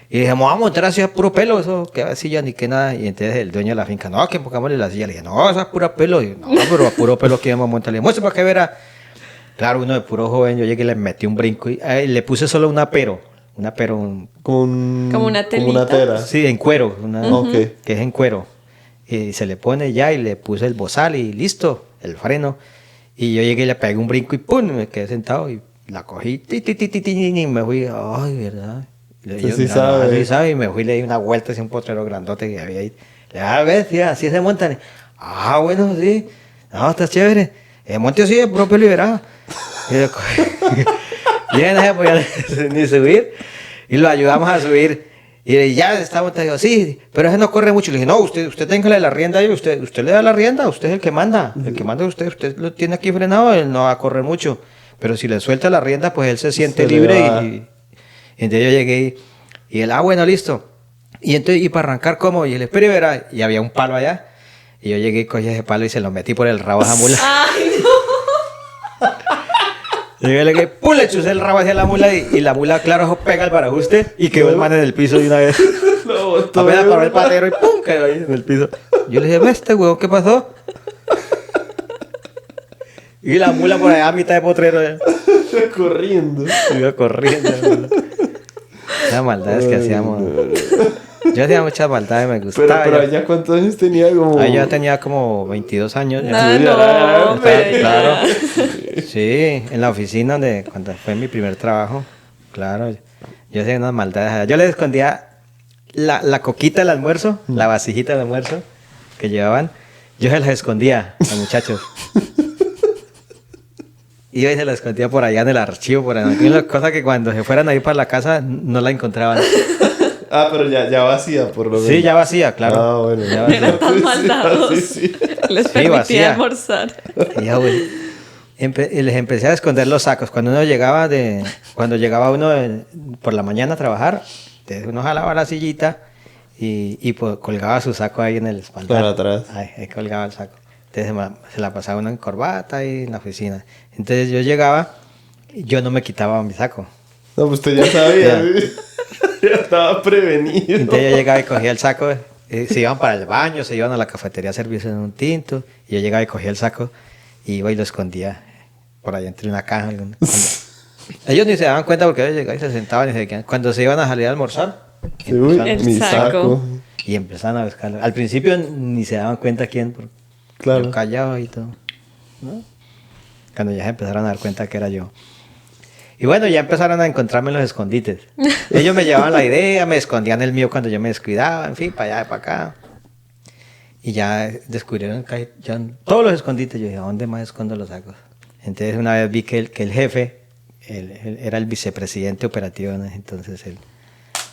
Y dije, vamos a montar así a puro pelo, eso, que así ya ni que nada. Y entonces el dueño de la finca, no, que pongámosle la silla. Le dije, no, esa es pura pelo. Y yo, no, pero a puro pelo que vamos a montar. Le dije, muestra para que verá. Claro, uno de puro joven, yo llegué y le metí un brinco y le puse solo una pero, Como una telita. una tela. sí, en cuero, Ok. que es en cuero. Y se le pone ya y le puse el bozal y listo, el freno. Y yo llegué y le pegué un brinco y ¡pum! Me quedé sentado y la cogí y me fui, ay, ¿verdad? Pues sí sabe. Sí sabe, y me fui y le di una vuelta hacia un potrero grandote que había ahí. Le dije, a ver, sí, así se montan. Bueno, sí, no, está chévere. Monte así de propio liberado. Y yo no se podía ni subir. Y lo ayudamos a subir. Y ya está montado. Digo, sí, pero ese no corre mucho. Le dije, no, usted téngale la rienda y usted le da la rienda, usted es el que manda. El que manda usted lo tiene aquí frenado, él no va a correr mucho. Pero si le suelta la rienda, pues él se siente libre. Y entonces yo llegué y él, bueno, listo. Y entonces, y para arrancar, ¿cómo? Y él, espere, verá. Y había un palo allá. Y yo llegué y cogí ese palo y se lo metí por el rabo a esa mula. Ay, no. Y yo le dije, ¡pum! Le chusé el rabo hacia la mula y la mula, claro, eso pega el parajuste y quedó el man en el piso de una vez. Lo botó. Apenas paró el patero y ¡pum! Quedó ahí en el piso. Yo le dije, ¿ves este huevo qué pasó? Y la mula por allá a mitad de potrero. Corriendo. Iba corriendo. Las maldades que hacíamos. Yo hacía muchas maldades, me gustaba. Pero allá, ¿cuántos años tenía? Como... Ahí yo tenía como 22 años. ya. No, Estaba- pero ya. claro. Sí, en la oficina cuando fue mi primer trabajo. Claro. Yo hacía unas maldades. Yo les escondía la coquita del almuerzo, la vasijita del almuerzo que llevaban. Yo se las escondía a los muchachos. Iba y se la escondía por allá en el archivo, por ahí. Cosa que cuando se fueran a ir para la casa no la encontraban. Pero ya vacía, por lo menos. Sí, ya vacía, claro. Bueno. Ya No vacía. eran tan maldadosos. Sí. Les Sí, permitía vacía. almorzar. Y ya, güey, y les empecé a esconder los sacos. Cuando llegaba uno por la mañana a trabajar, entonces uno jalaba la sillita y pues, colgaba su saco ahí en el espaldar. Para atrás. Ahí colgaba el saco. Entonces se la pasaba uno en corbata ahí en la oficina. Entonces yo llegaba, y yo no me quitaba mi saco. No, pues usted ya sabía. Ya. ¿Sí? Ya estaba prevenido. Entonces yo llegaba y cogía el saco, se iban para el baño, se iban a la cafetería a servirse en un tinto, y yo llegaba y cogía el saco, y iba y lo escondía por allá entre una caja. Ellos ni se daban cuenta porque ellos llegaban y se sentaban y se quedaban. Cuando se iban a salir a almorzar, Sí, uy, El mi saco. saco. y empezaban a buscarlo. Al principio ni se daban cuenta quién, porque Claro. yo callaba y todo, ¿no? Cuando ya se empezaron a dar cuenta que era yo. Y bueno, ya empezaron a encontrarme en los escondites. Ellos me llevaban la idea, me escondían el mío cuando yo me descuidaba, en fin, para allá, para acá. Y ya descubrieron que ya en todos los escondites. Yo dije, ¿a dónde más escondo los sacos? Entonces una vez vi que el jefe, él era el vicepresidente operativo, ¿no? Entonces él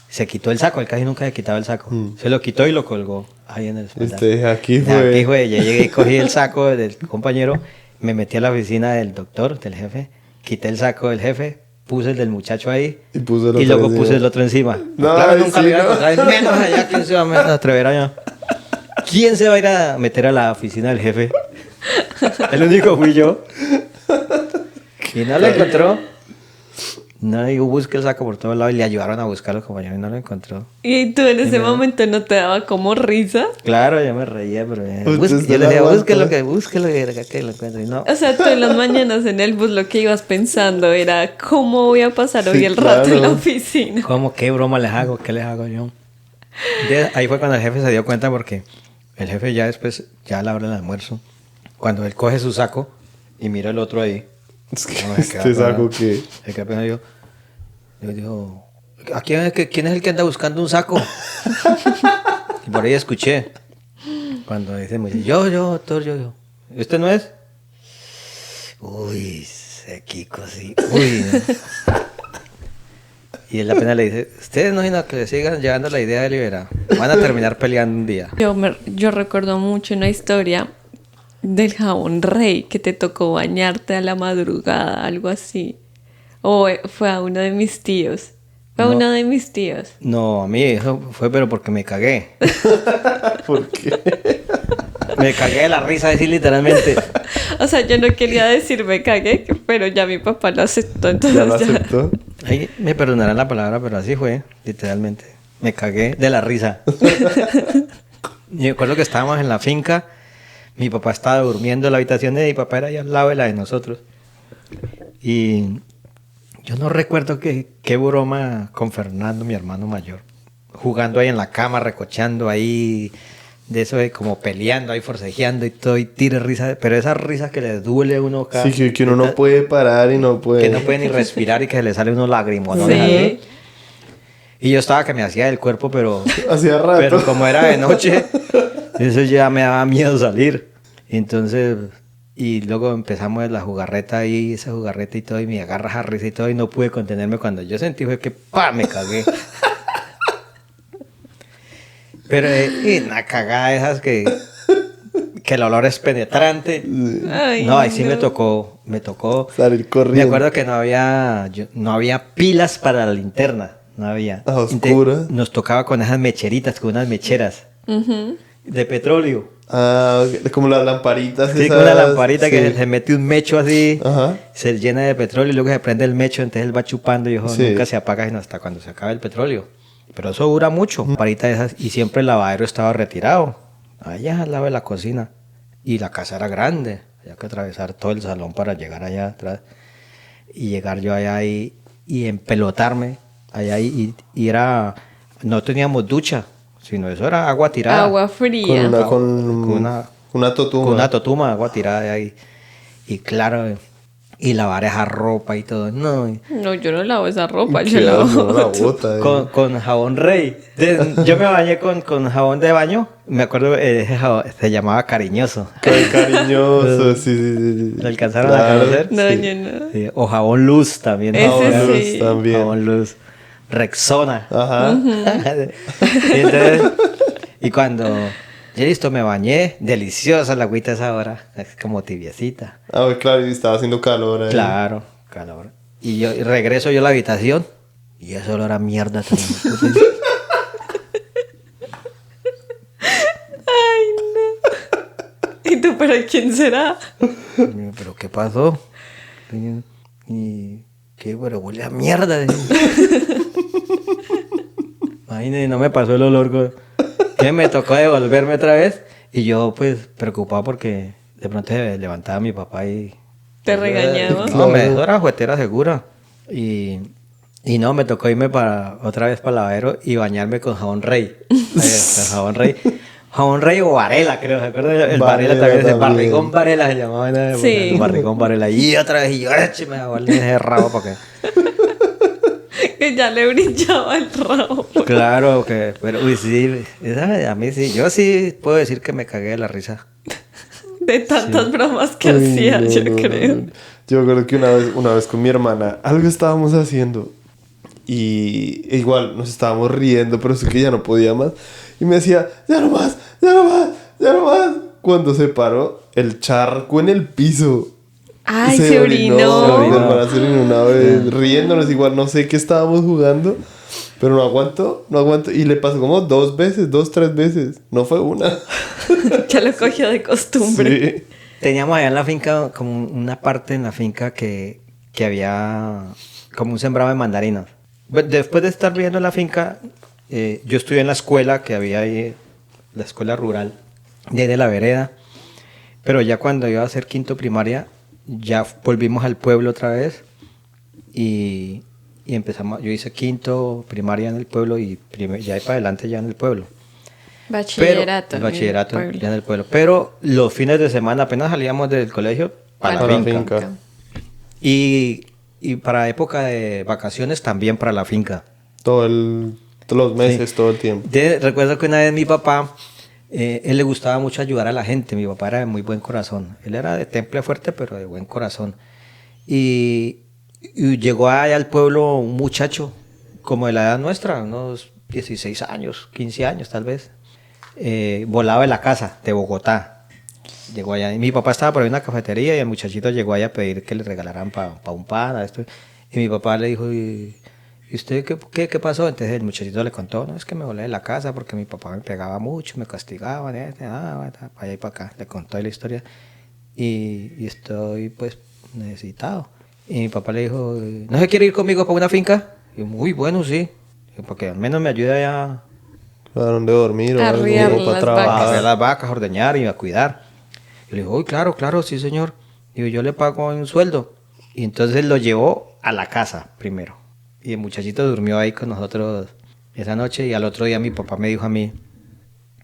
se quitó el saco, él casi nunca se quitaba el saco. Se lo quitó y lo colgó ahí en el espaldar. Aquí De fue. aquí fue. Yo llegué y cogí el saco del compañero, me metí a la oficina del doctor, del jefe, quité el saco del jefe, puse el del muchacho ahí Y puso el otro luego encima. puse el otro encima. No, Claro, ay, nunca sí, lo iba a no. encontrar, menos allá. ¿Quién se va a atrever allá? ¿Quién se va a ir a meter a la oficina del jefe? El único fui yo. Y no lo encontró. No, digo, busque el saco por todos lados y le ayudaron a buscar a los compañeros y no lo encontró. Y tú en ese momento no te daba como risa. Claro, yo me reía, pero Usted se yo le la decía, aguanta. búsquelo que lo encuentro. Y no. O sea, tú en las mañanas en el bus lo que ibas pensando era cómo voy a pasar hoy Sí, el rato en la claro. oficina. ¿Cómo? ¿Qué broma les hago? ¿Qué les hago yo? Ahí fue cuando el jefe se dio cuenta porque el jefe ya después, ya a la hora del almuerzo, cuando él coge su saco y mira el otro ahí. Es que no, se queda este saco pegado. que. Se queda pegado, yo digo, quién es el que anda buscando un saco? Y por ahí escuché. Cuando dice, yo, doctor, yo. ¿Este no es? Uy, ese Kiko, sí. Uy. Y él apenas le dice, ustedes no sino que le sigan llevando la idea de liberar. Van a terminar peleando un día. Yo recuerdo mucho una historia del jabón rey que te tocó bañarte a la madrugada, algo así. O fue a uno de mis tíos. Fue a No. uno de mis tíos. No, a mí eso fue pero porque me cagué. ¿Por qué? Me cagué de la risa, decir literalmente. O sea, yo no quería decir me cagué, pero ya mi papá lo aceptó, entonces ¿Ya lo aceptó? Ahí me perdonarán la palabra, pero así fue, literalmente. Me cagué de la risa. Y me acuerdo que estábamos en la finca, mi papá estaba durmiendo en la habitación de mi papá, era ahí al lado de la de nosotros. Y yo no recuerdo qué broma con Fernando, mi hermano mayor, jugando ahí en la cama, recochando ahí, de eso de como peleando ahí, forcejeando y todo, y tire risa, pero esas risas que le duele a uno acá. Sí, que uno no puede parar y no puede. Que no puede ni respirar y que se le sale unos lagrimones Sí. así. Y yo estaba que me hacía del cuerpo, pero Hacía rato. pero como era de noche, eso ya me daba miedo salir. Y entonces, y luego empezamos la jugarreta ahí, esa jugarreta y todo, y me agarra a risa y todo, y no pude contenerme cuando yo sentí fue que ¡pa! Me cagué. Pero y una cagada de esas que el olor es penetrante. Ay, No, ahí sí no. me tocó. Salir corriendo. Me acuerdo que no había pilas para la linterna, no había. A Entonces, oscuras. nos tocaba con esas mecheritas, con unas mecheras de petróleo. Ah, ok. Como las lamparitas. Sí, esas, con una lamparita sí. que se mete un mecho así, Ajá. se llena de petróleo y luego se prende el mecho, entonces él va chupando y ojo, Sí. nunca se apaga sino hasta cuando se acabe el petróleo. Pero eso dura mucho. Lamparita de esas, y siempre el lavadero estaba retirado, allá al lado de la cocina. Y la casa era grande, había que atravesar todo el salón para llegar allá atrás. Y llegar yo allá y empelotarme allá y era, no teníamos ducha, sino eso era agua tirada. Agua Con fría. una, Con una totuma. Con una totuma, agua tirada de ahí. Y claro, y lavar esa ropa y todo. No, No, yo no lavo esa ropa, yo Qué lavo asco, la otra. bota. con jabón Rey. Yo me bañé con jabón de baño. Me acuerdo, ese jabón se llamaba Cariñoso. Cariñoso, sí, sí, sí. ¿Lo alcanzaron a conocer? No, sí. yo no. Sí, o jabón Luz también. Ese Jabón Luz sí. también. Jabón Luz. Rexona. Ajá. Y entonces, y cuando ya listo, me bañé, deliciosa la agüita a esa hora, es como tibiecita. Ah, pues claro, y estaba haciendo calor ahí. Claro, calor. Y regreso yo a la habitación y eso olor a mierda también. Y tu pero ¿quién será? ¿Pero qué pasó? Y qué bueno, huele a mierda. Imagínate, no me pasó el olor. Que me tocó devolverme otra vez. Y yo, pues, preocupado porque de pronto se levantaba mi papá y... Te regañaba. No, me dejó la juguetera segura. Y no, me tocó irme otra vez para el lavadero y bañarme con jabón Rey. Jabón Rey. Jabón Rey o Varela, creo. ¿Se acuerdan? El Varela también. El barrigón Varela se llamaba. Sí. El barrigón Varela. Y otra vez, y yo, écheme a valer ese rabo porque... Que ya le brillaba el rabo. Claro, pero uy, sí, a mí sí. Yo sí puedo decir que me cagué de la risa. De tantas bromas que hacía, yo creo. Yo creo que una vez con mi hermana, algo estábamos haciendo. Y igual nos estábamos riendo, pero sí que ya no podía más. Y me decía, ya no más, ya no más, ya no más. Cuando se paró, el charco en el piso. Ay, Y se orinó. Mi hermana se orinó una vez, riéndonos igual, no sé qué estábamos jugando. Pero no aguanto. Y le pasó como 2 veces, 2, 3 veces. No fue una. Ya lo cogió de costumbre. Sí. Teníamos allá en la finca, como una parte en la finca que había como un sembrado de mandarinas. Después de estar viviendo en la finca, yo estudié en la escuela que había ahí, la escuela rural, de la vereda. Pero ya cuando iba a hacer quinto primaria, ya volvimos al pueblo otra vez y empezamos. Yo hice quinto primaria en el pueblo y ya ahí para adelante ya en el pueblo. Bachillerato. El bachillerato ya en el pueblo. Pero los fines de semana apenas salíamos del colegio para la finca. Y para época de vacaciones también para la finca. Todos los meses, Sí. todo el tiempo. Recuerdo que una vez mi papá, él le gustaba mucho ayudar a la gente. Mi papá era de muy buen corazón. Él era de temple fuerte, pero de buen corazón. Y llegó allá al pueblo un muchacho, como de la edad nuestra, unos 16 años, 15 años tal vez. Volaba de la casa, de Bogotá. Llegó allá. Y mi papá estaba por ahí en una cafetería y el muchachito llegó allá a pedir que le regalaran pa un pan. Esto. Y mi papá le dijo, ¿y usted qué pasó? Entonces el muchachito le contó, no, es que me volé de la casa porque mi papá me pegaba mucho, me castigaba, para allá y para acá. Le contó ahí la historia. Y estoy pues necesitado. Y mi papá le dijo, ¿no se quiere ir conmigo para una finca? Y yo, muy bueno, sí. Porque al menos me ayuda ya A dónde dormir o algo, Arriar para las trabajar. a ver las vacas, a ordeñar y a cuidar. Y le dijo, uy, claro, sí, señor. Y yo le pago un sueldo. Y entonces lo llevó a la casa primero. Y el muchachito durmió ahí con nosotros esa noche. Y al otro día mi papá me dijo a mí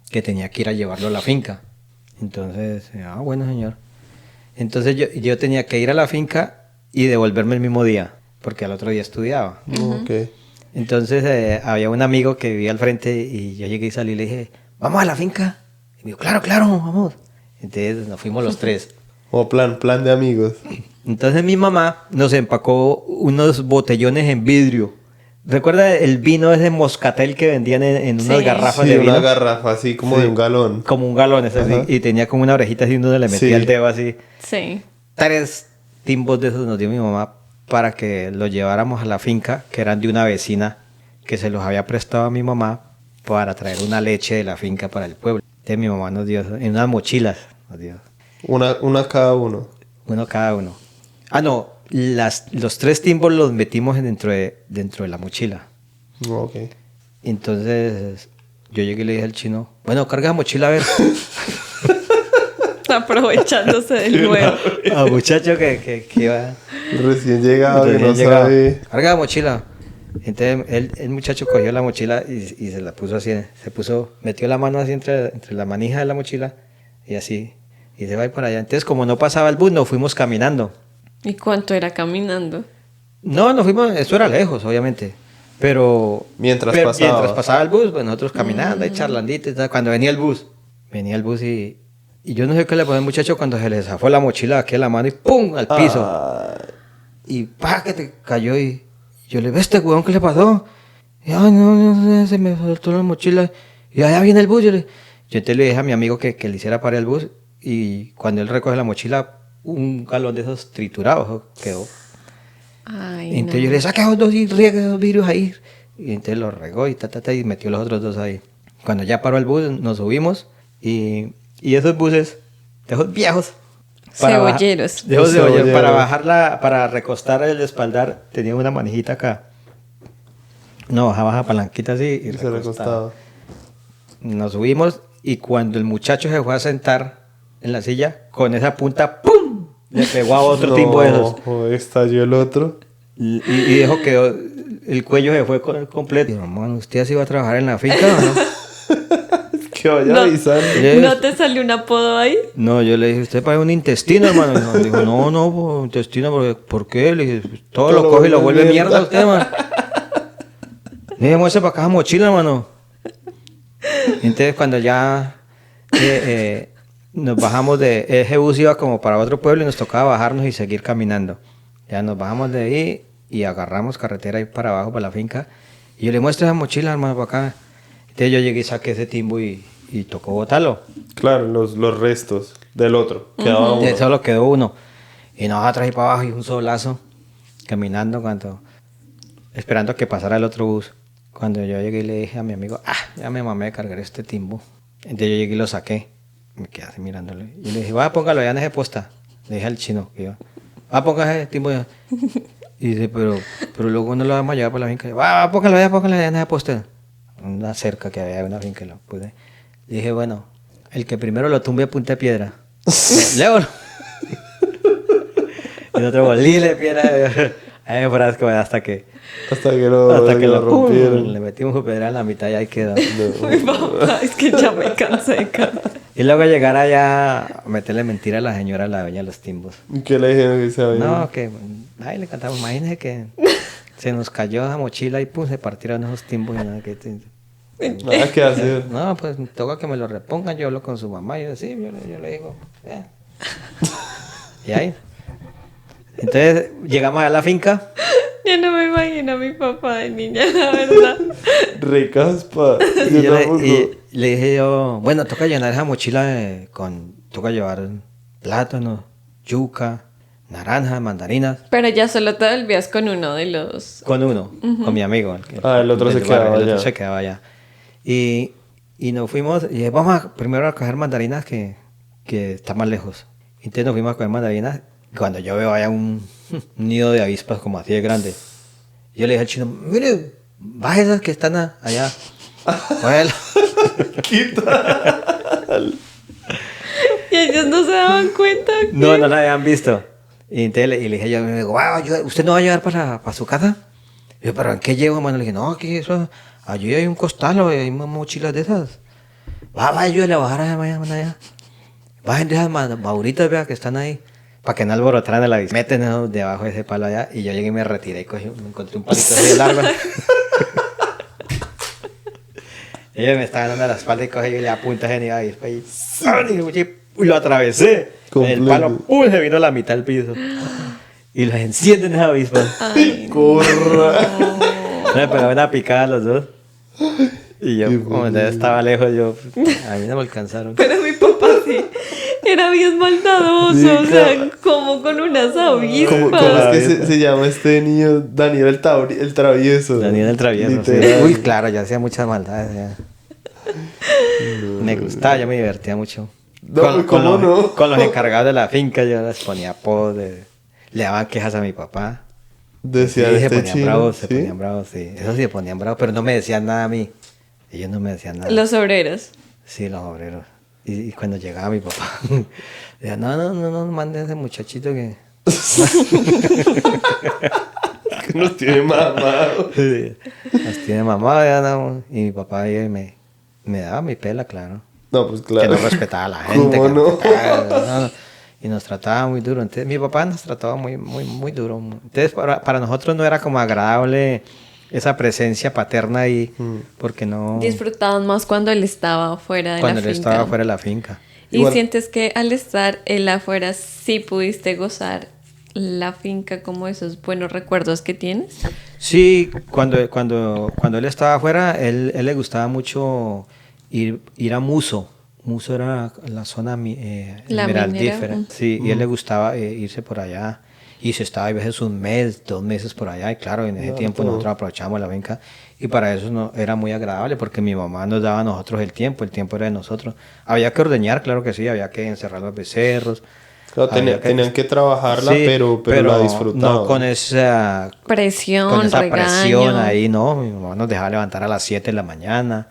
que tenía que ir a llevarlo a la finca. Entonces, bueno, señor. Entonces yo tenía que ir a la finca y devolverme el mismo día, porque al otro día estudiaba. Ok. Entonces había un amigo que vivía al frente y yo llegué y salí y le dije, ¿vamos a la finca? Y me dijo, claro, vamos. Entonces nos fuimos los 3. O plan de amigos. Entonces mi mamá nos empacó unos botellones en vidrio. ¿Recuerda el vino ese moscatel que vendían en unas Sí. garrafas Sí, de vino? una garrafa así como Sí. de un galón. Como un galón, ese así, Ajá. y tenía como una orejita así, uno le metía Sí. el dedo así. Sí. 3 timbos de esos nos dio mi mamá para que los lleváramos a la finca, que eran de una vecina que se los había prestado a mi mamá para traer una leche de la finca para el pueblo. Entonces mi mamá nos dio eso, en unas mochilas, nos dio Una cada uno. uno cada uno. No, los 3 timbos los metimos dentro de la mochila. Ok. Entonces yo llegué y le dije al chino, bueno, carga la mochila a ver. Aprovechándose del nuevo. Al muchacho que iba... Recién llegado, que Recién no llegado. sabe. Carga la mochila. Entonces el muchacho cogió la mochila y se la puso así, metió la mano así entre la manija de la mochila y así, y se va a ir para allá. Entonces como no pasaba el bus, nos fuimos caminando. ¿Y cuánto era caminando? No, nos fuimos, esto era lejos, obviamente, pero Mientras pasaba el bus, pues nosotros caminando y charlandito y tal. Cuando venía el bus y yo no sé qué le pasó al muchacho cuando se le zafó la mochila aquí en la mano y ¡pum! Al piso. Y ¡pa! Que te cayó y yo le dije, ¿este huevón qué le pasó? Y no, se me soltó la mochila. Y allá viene el bus. Yo entonces le dije a mi amigo que le hiciera parar el bus y cuando él recoge la mochila, un galón de esos triturados quedó. Ay, Y entonces no. yo le saqué esos 2 y riega esos vidrios ahí. Y entonces los regó y y metió los otros 2 ahí. Cuando ya paró el bus, nos subimos y esos buses esos viejos. Cebolleros. De esos Los cebolleros. Para cebolleros. bajarla, para recostar el espaldar, tenía una manijita acá. No, bajaba la palanquita así y Y se recostaba. Nos subimos y cuando el muchacho se fue a sentar en la silla, con esa punta, ¡pum! Le pegó a otro timbo de esos. No, estalló el otro. Y dejó que el cuello se fue completo. Y hermano, ¿usted así va a trabajar en la finca o no? Que vaya No. avisando. ¿No te salió un apodo ahí? No, yo le dije, ¿usted parece un intestino, hermano? Y no, dijo, no, pues, intestino, ¿por qué? Le dije, todo lo coge y lo vuelve mierda usted, hermano. Le dije, muestre para acá esa mochila, hermano. Y entonces cuando ya nos bajamos de ese bus iba como para otro pueblo y nos tocaba bajarnos y seguir caminando. Ya nos bajamos de ahí y agarramos carretera ahí para abajo, para la finca. Y yo le muestro esa mochila, hermano, para acá. Entonces yo llegué y saqué ese timbo y tocó botarlo. Claro, los restos del otro. Quedaba uno. Entonces solo quedó uno. Y nosotros ahí para abajo y un solazo caminando esperando a que pasara el otro bus. Cuando yo llegué y le dije a mi amigo, ya me mamé de cargar este timbo. Entonces yo llegué y lo saqué. Me quedé así mirándole. Y le dije, póngalo ya en ese posta. Le dije al chino que iba, póngase ese timbo ya. Y dice, pero luego no lo vamos a llevar para la finca. Póngalo ya en ese posta. Una cerca que había, una finca, lo puse. Le dije, bueno, el que primero lo tumbe a punta de piedra. Leo. Y nosotros bolile piedra. Ahí frasco hasta que lo rompieron. le metimos un pedra en la mitad y ahí quedó. Mi papá, es que ya me cansé de cantar. Y luego llegar allá a meterle mentira a la señora, la dueña de los timbos. ¿Qué le dijeron que se había? No, que ahí le cantamos. Imagínese que se nos cayó esa mochila y pum, se partieron esos timbos. Y nada, Nada que hacer. no, pues toca que me lo repongan. Yo hablo con su mamá. Yo le digo. Y ahí. Entonces llegamos a la finca. Ya no me imagino a mi papá de niña, la verdad. Recaspa. Y Yo tampoco. le dije yo, bueno, toca llenar esa mochila toca llevar plátano, yuca, naranja, mandarinas. Pero ya solo te volvías con uno de los... Con uno, con mi amigo. El otro se del quedaba barrio, el otro allá. se quedaba allá. Y nos fuimos, y dije, vamos primero a coger mandarinas que está más lejos. Entonces nos fuimos a coger mandarinas. Y cuando yo veo allá un nido de avispas como así de grande, yo le dije al chino, mire, baja esas que están allá. Cógela. Quita. Y ellos no se daban cuenta. No la habían visto. Y entonces le dije yo, me digo, ¿usted no va a llevar para su casa? Y yo, ¿pero en qué llevo, hermano? Le dije, no, aquí eso, allí hay un costal, hay unas mochilas de esas. Ayúdale a bajar a esa allá. Bajen de esas maduritas, vea, que están ahí. Para que no alborotaran de la bici. Meten eso debajo de ese palo allá. Y yo llegué y me retiré y me encontré un palito así de largo. Ella me estaba dando la espalda y cogí y le apunta a ese avispa y lo atravesé. Completo. El palo, se vino a la mitad del piso. Y los encienden esa avispa. Corra. Me pegaba una picada a los dos. Y yo, como ya estaba lejos, a mí no me alcanzaron. Pero mi papá sí era bien maldadoso, Sí, o sea, claro. como con unas avispas. ¿Cómo es que se llama este niño? Daniel el travieso. Daniel el travieso. Sí. Literal. Uy, claro, yo hacía muchas maldades. Ya. Me gustaba, yo me divertía mucho. No, ¿cómo no? Con los encargados de la finca, yo les ponía apodos, le daban quejas a mi papá. Decía Sí, este se ponían chino. bravos, ¿sí? se ponían bravos, sí. Eso sí, se ponían bravos, pero no me decían nada a mí. Ellos no me decían nada. Los obreros. Sí, los obreros. Y cuando llegaba mi papá, decía, no, mande a ese muchachito que... Que nos tiene mamado. Nos tiene mamá, ya no. Y mi papá ahí me daba mi pela, claro. No, pues Que claro. no respetaba a la gente. ¿Cómo que no? respetaba, no. Y nos trataba muy duro. Entonces, mi papá nos trataba muy, muy, muy duro. Entonces, para nosotros no era como agradable esa presencia paterna ahí, porque no... Disfrutaban más cuando él estaba fuera de Cuando la él finca. estaba fuera de la finca. ¿Y Igual- sientes que al estar él afuera sí pudiste gozar la finca como esos buenos recuerdos que tienes? Sí, cuando él estaba afuera, él le gustaba mucho ir a Muso. Muso era la zona La esmeraldífera. minera. Sí, y él le gustaba irse por allá. y se estaba a veces un mes, 2 meses por allá, y claro, en ese tiempo nosotros aprovechábamos la finca, y para eso no, era muy agradable, porque mi mamá nos daba a nosotros el tiempo era de nosotros. Había que ordeñar, claro que sí, había que encerrar los becerros. Claro, tenían que trabajarla, Sí, pero la disfrutaban. no con esa Presión, presión regaño. ahí, no. Mi mamá nos dejaba levantar a las 7 de la mañana,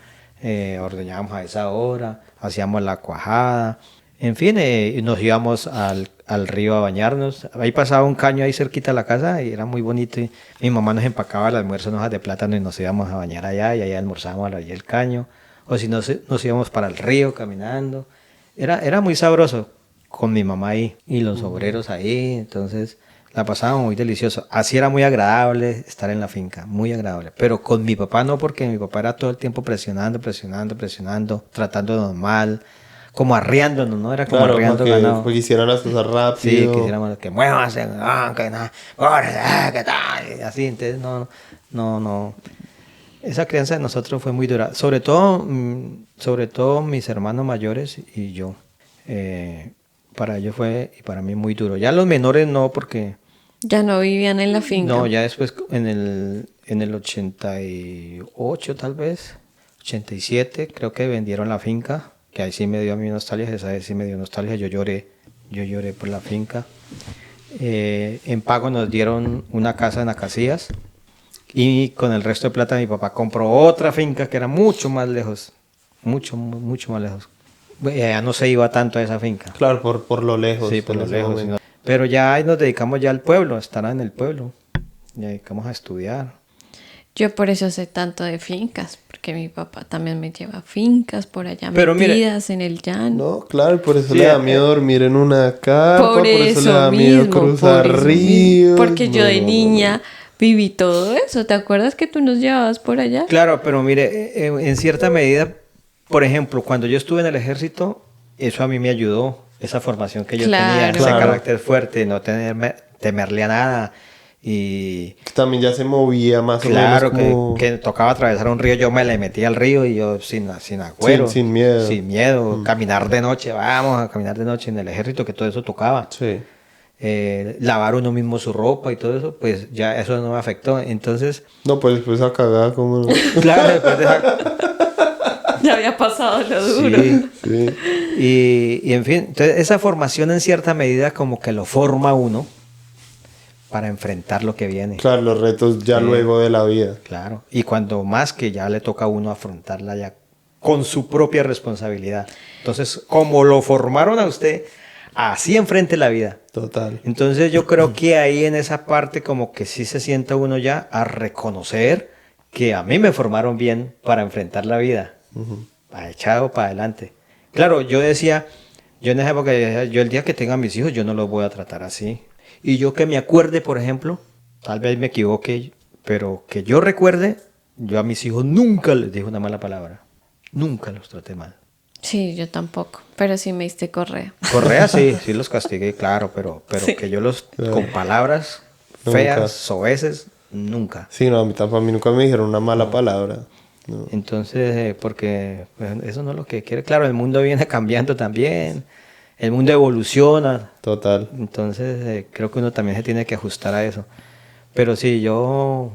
ordeñábamos a esa hora, hacíamos la cuajada. En fin, nos íbamos al río a bañarnos. Ahí pasaba un caño ahí cerquita de la casa y era muy bonito. Y mi mamá nos empacaba el almuerzo en hojas de plátano y nos íbamos a bañar allá y allá almorzábamos a la orilla del caño. O si no, nos íbamos para el río caminando. Era muy sabroso con mi mamá ahí y los obreros ahí. Entonces la pasábamos muy delicioso. Así era muy agradable estar en la finca, muy agradable. Pero con mi papá no, porque mi papá era todo el tiempo presionando, tratándonos mal, como arriándonos, ¿no? Era como Claro, arriando porque ganado. quisieran las cosas rápido. Sí, quisiéramos que muévanse, que nada, que tal, y así, entonces no. Esa crianza de nosotros fue muy dura, sobre todo mis hermanos mayores y yo. Para ellos fue y para mí muy duro. Ya los menores no, porque Ya no vivían en la finca. no, ya después en el 88 tal vez, 87 creo que vendieron la finca, que ahí sí me dio a mí nostalgia, esa vez sí me dio nostalgia, yo lloré por la finca. En pago nos dieron una casa en Acacias y con el resto de plata mi papá compró otra finca que era mucho más lejos, mucho más lejos. Ya no se iba tanto a esa finca. Claro, por lo lejos. Sí, por en lo ese lejos. momento. Pero ya ahí nos dedicamos ya al pueblo, a estar en el pueblo. Nos dedicamos a estudiar. Yo por eso sé tanto de fincas, porque mi papá también me lleva a fincas por allá Pero mire, metidas en el llano. No, claro, por eso Sí, le da miedo dormir en una carpa, Por eso le eso da miedo mismo, cruzar por eso ríos. mismo. Porque yo de No. niña viví todo eso. ¿Te acuerdas que tú nos llevabas por allá? Claro, pero mire, en cierta medida, por ejemplo, cuando yo estuve en el ejército, eso a mí me ayudó, esa formación que yo tenía, ese Claro. carácter fuerte, no temerle a nada. Y También ya se movía más claro, o menos como... que tocaba atravesar un río, yo me le metía al río y yo sin agüero. Sin miedo. Sin miedo. Caminar de noche, vamos a caminar de noche en el ejército, que todo eso tocaba. Sí. Lavar uno mismo su ropa y todo eso, pues ya eso no me afectó. Entonces, No, pues después a cagar como... claro, después de Ya había pasado lo duro. Sí. Sí. Y en fin, entonces esa formación en cierta medida como que lo forma uno para enfrentar lo que viene. Claro, los retos ya Sí. luego de la vida. Claro. Y cuando más que ya le toca a uno afrontarla ya con su propia responsabilidad. Entonces, como lo formaron a usted, así enfrente la vida. Total. Entonces yo creo que ahí en esa parte como que sí se sienta uno ya a reconocer que a mí me formaron bien para enfrentar la vida. Para echado para adelante. Claro, yo decía, yo en esa época decía, yo el día que tenga mis hijos yo no los voy a tratar así. Y yo que me acuerde, por ejemplo, tal vez me equivoque, pero que yo recuerde, yo a mis hijos nunca les dije una mala palabra. Nunca los traté mal. Sí, yo tampoco. Pero sí me diste correa. Correa sí los castigué, claro, pero Sí. que yo los, Claro. con palabras Nunca. feas, soeces, nunca. Sí, no, a mí nunca me dijeron una mala palabra. No. Entonces, porque pues, eso no es lo que quiere. Claro, el mundo viene cambiando también, el mundo evoluciona, Total. entonces creo que uno también se tiene que ajustar a eso. Pero sí, yo,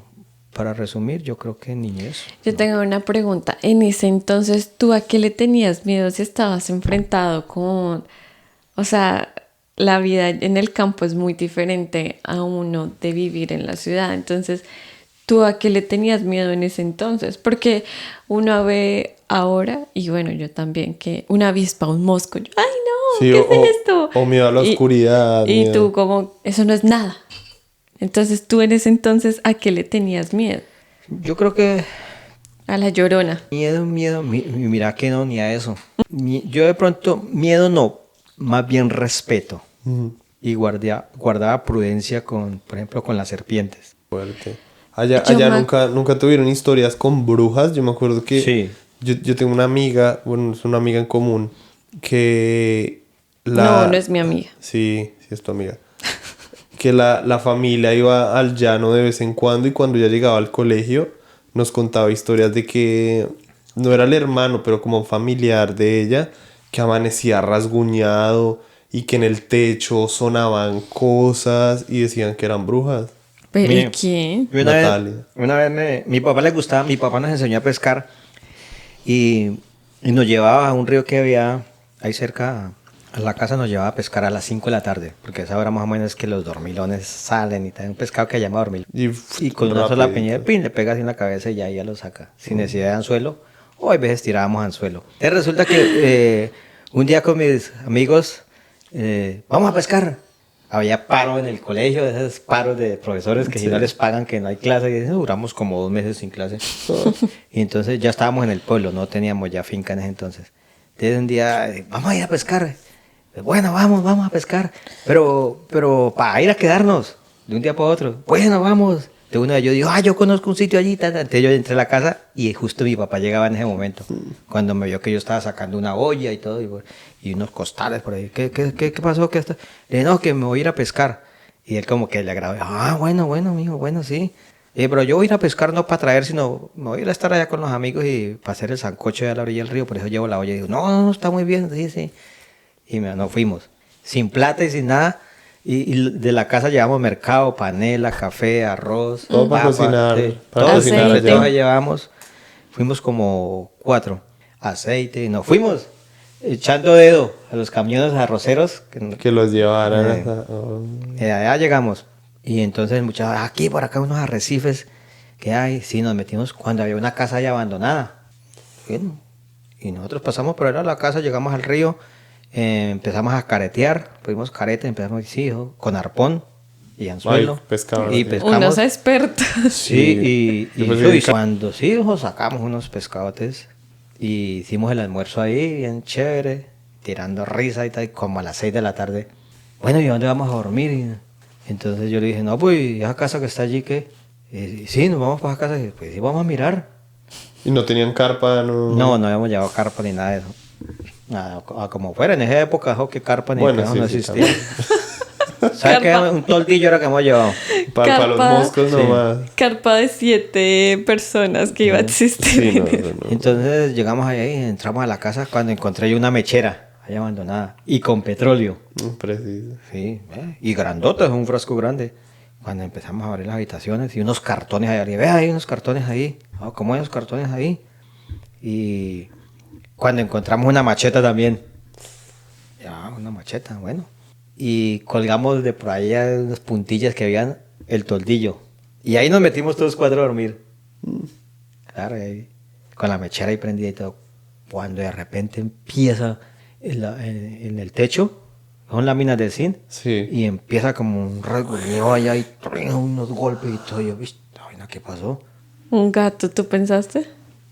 para resumir, yo creo que niñez. Yo tengo una pregunta. En ese entonces, ¿tú a qué le tenías miedo si estabas enfrentado con... O sea, la vida en el campo es muy diferente a uno de vivir en la ciudad. Entonces, ¿tú a qué le tenías miedo en ese entonces? Porque uno ve ahora, y bueno, yo también, que una avispa, un mosco, yo, ¡ay no! Sí, ¿Qué o- es esto? o miedo a la oscuridad, Y miedo. tú como, eso no es nada. Entonces, ¿tú en ese entonces a qué le tenías miedo? Yo creo que A la Llorona. miedo, mira que no, ni a eso. Yo de pronto, miedo no, más bien respeto. Ujú. Y guardaba prudencia con, por ejemplo, con las serpientes. Fuerte. Allá Yo me- nunca tuvieron historias con brujas. Yo me acuerdo que Sí. yo tengo una amiga, bueno, es una amiga en común, que No, no es mi amiga. Sí, sí es tu amiga. Que la familia iba al llano de vez en cuando y cuando ya llegaba al colegio nos contaba historias de que no era el hermano, pero como un familiar de ella, que amanecía rasguñado, y que en el techo sonaban cosas y decían que eran brujas. ¿Pero y Mire, quién? Y Natalia. una vez mi papá le gustaba, mi papá nos enseñó a pescar y nos llevaba a un río que había ahí cerca a la casa, nos llevaba a pescar a las 5 de la tarde, porque a esa hora más o menos es que los dormilones salen y tal, un pescado que se llama dormilón. Y con una sola rapidito. peña de pin le pega así en la cabeza y ya lo saca, sin necesidad de anzuelo, o a veces tirábamos anzuelo. Entonces resulta que un día con mis amigos, vamos a pescar. Había paro en el colegio, esos paros de profesores que si no les pagan, que no hay clase, y duramos como 2 meses sin clase. Y entonces ya estábamos en el pueblo, no teníamos ya finca en ese entonces. Entonces un día, vamos a ir a pescar. Bueno, vamos a pescar, pero para ir a quedarnos de un día para otro. Bueno, vamos. De una vez yo digo, yo conozco un sitio allí. Entonces yo entré a la casa y justo mi papá llegaba en ese momento. Cuando me vio que yo estaba sacando una olla y todo, y unos costales por ahí. ¿Qué pasó? Le dije, no, que me voy a ir a pescar. Y él como que le agradó. Bueno, mijo, bueno, sí. Pero yo voy a ir a pescar no para traer, sino me voy a ir a estar allá con los amigos y para hacer el sancocho allá a la orilla del río. Por eso llevo la olla. Y digo, no, está muy bien, sí. Y nos fuimos, sin plata y sin nada. Y de la casa llevamos mercado, panela, café, arroz, Todo para cocinar, para todo cocinar aceite. allá. Todo llevamos. Fuimos como 4. Aceite. Y nos fuimos echando dedo a los camiones arroceros. Que los llevaran Eh. hasta... Allá llegamos. Y entonces muchachos, aquí por acá unos arrecifes que hay. Sí, nos metimos cuando había una casa ya abandonada. Bueno, y nosotros pasamos por ahí a la casa, llegamos al río. Empezamos a caretear, pusimos careta, empezamos con arpón y anzuelo. Ay, pescaban, y sí. pescamos. Unos expertos. Sí, y Después eso, de- y cuando sacamos unos pescadotes y hicimos el almuerzo ahí, bien chévere, tirando risa y tal, y como a las 6 de la tarde. Bueno, ¿y dónde vamos a dormir? Y entonces yo le dije, no, pues, esa casa que está allí, ¿qué? Sí, nos vamos para esa casa. Y, pues sí, vamos a mirar. Y no tenían carpa, no... No habíamos llevado carpa ni nada de eso. Nada, como fuera, en esa época, que carpa ni Bueno, pejo sí, no sí, existía. ¿Sabes Carpa. qué? Un toldillo era que hemos llevado. Para los Carpa. moscos Sí. nomás. Carpa de 7 personas que iba a existir. Sí, no. Entonces llegamos ahí, entramos a la casa cuando encontré yo una mechera ahí abandonada y con petróleo. No, preciso. Sí, y grandota, es un frasco grande. Cuando empezamos a abrir las habitaciones y unos cartones ahí arriba, ve, hay unos cartones ahí. ¿Cómo hay unos cartones ahí? Y cuando encontramos una macheta también. Ya, una macheta, bueno. Y colgamos de por ahí unas puntillas que habían el toldillo. Y ahí nos metimos todos 4 a dormir. Claro, ahí, con la mechera ahí prendida y todo. Cuando de repente empieza en el techo, son láminas de zinc, Sí. y empieza como un rasguñeo allá y unos golpes y todo. Yo, ¿viste? La vaina, ¿qué pasó? Un gato, ¿tú pensaste?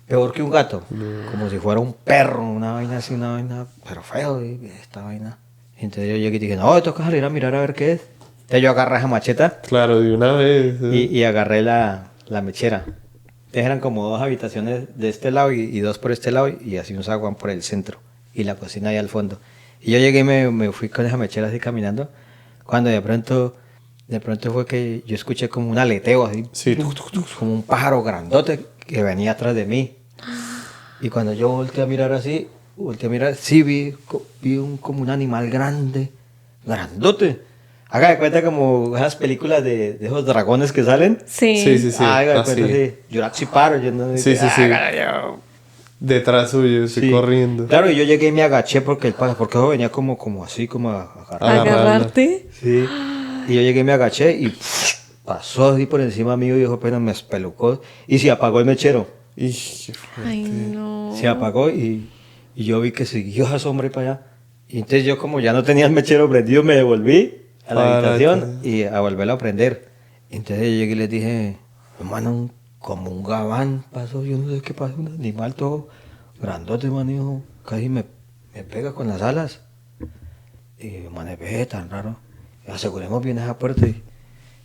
Peor que un gato, como si fuera un perro, una vaina así, una vaina, pero feo, esta vaina. Entonces yo llegué y dije, no, toca salir a mirar a ver qué es. Entonces yo agarré esa macheta Claro, de una vez. y agarré la mechera. Entonces eran como 2 habitaciones de este lado y 2 por este lado y así un zaguán por el centro y la cocina ahí al fondo. Y yo llegué y me fui con esa mechera así caminando, cuando de pronto fue que yo escuché como un aleteo así, Sí. como un pájaro grandote que venía atrás de mí. Y cuando yo volteé a mirar así, sí vi como un animal grande, grandote. Haga de cuenta como esas películas de esos dragones que salen. Sí. Sí. Haga de cuenta, así. sí. Jurassic Park, yo no Sí. Hágale, Detrás suyo, estoy sí. corriendo. Claro, y yo llegué y me agaché porque porque eso venía como así, como a agarrar. Agarrarte. Sí. Y yo llegué y me agaché y pasó así por encima mío y dijo, apenas me espelucó. Y se apagó el mechero. Ih, qué fuerte. Ay, no. Se apagó y yo vi que siguió esa sombra y para allá. Y entonces yo, como ya no tenía el mechero prendido, me devolví a la Para habitación atrás. y a volverlo a prender. Entonces yo llegué y les dije, hermano, como un gabán pasó, yo no sé qué pasó, un animal todo grandote, man, hijo, casi me pega con las alas. Y man, ve tan raro. Aseguremos bien esa puerta y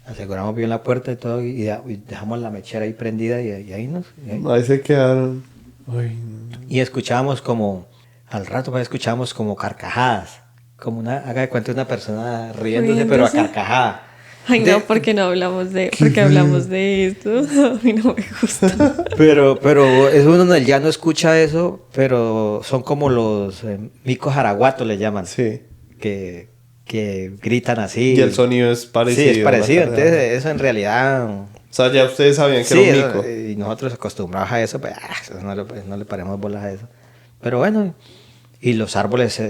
aseguramos bien la puerta y todo y dejamos la mechera ahí prendida y ahí nos... y ahí- Ahí se quedaron. Ay, no. y escuchábamos como, al rato pues escuchábamos como carcajadas, como haga de cuenta una persona riéndose, pero a Riéndose. carcajada. Ay, no, porque no hablamos de... Porque hablamos de esto. A mí no me gusta. Pero es uno en el llano escucha eso, pero son como los micos araguatos le llaman. Sí. que gritan así. Y el sonido es parecido. Sí, es parecido. Entonces, eso en realidad... O sea, ya ustedes sabían que Sí, era un mico. y nosotros acostumbrados a eso, pues eso no le paremos bolas a eso. Pero bueno, y los árboles,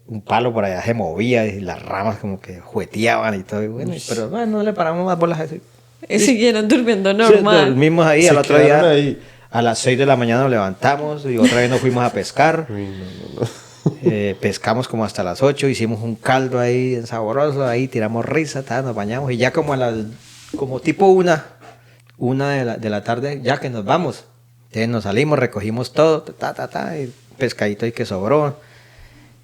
un palo por allá se movía y las ramas como que jugueteaban y todo. Y bueno, pero bueno, no le paramos más bolas a eso. Y siguieron durmiendo Sí, normal. dormimos ahí, Se al otro día, quedaron ahí. a las 6 de la mañana nos levantamos y otra vez nos fuimos a pescar. Uy, no. Pescamos como hasta las 8, hicimos un caldo ahí sabroso, ahí tiramos risa, nos bañamos y ya como a las, como tipo una de la tarde, ya que nos vamos. Entonces nos salimos, recogimos todo, y pescadito ahí que sobró,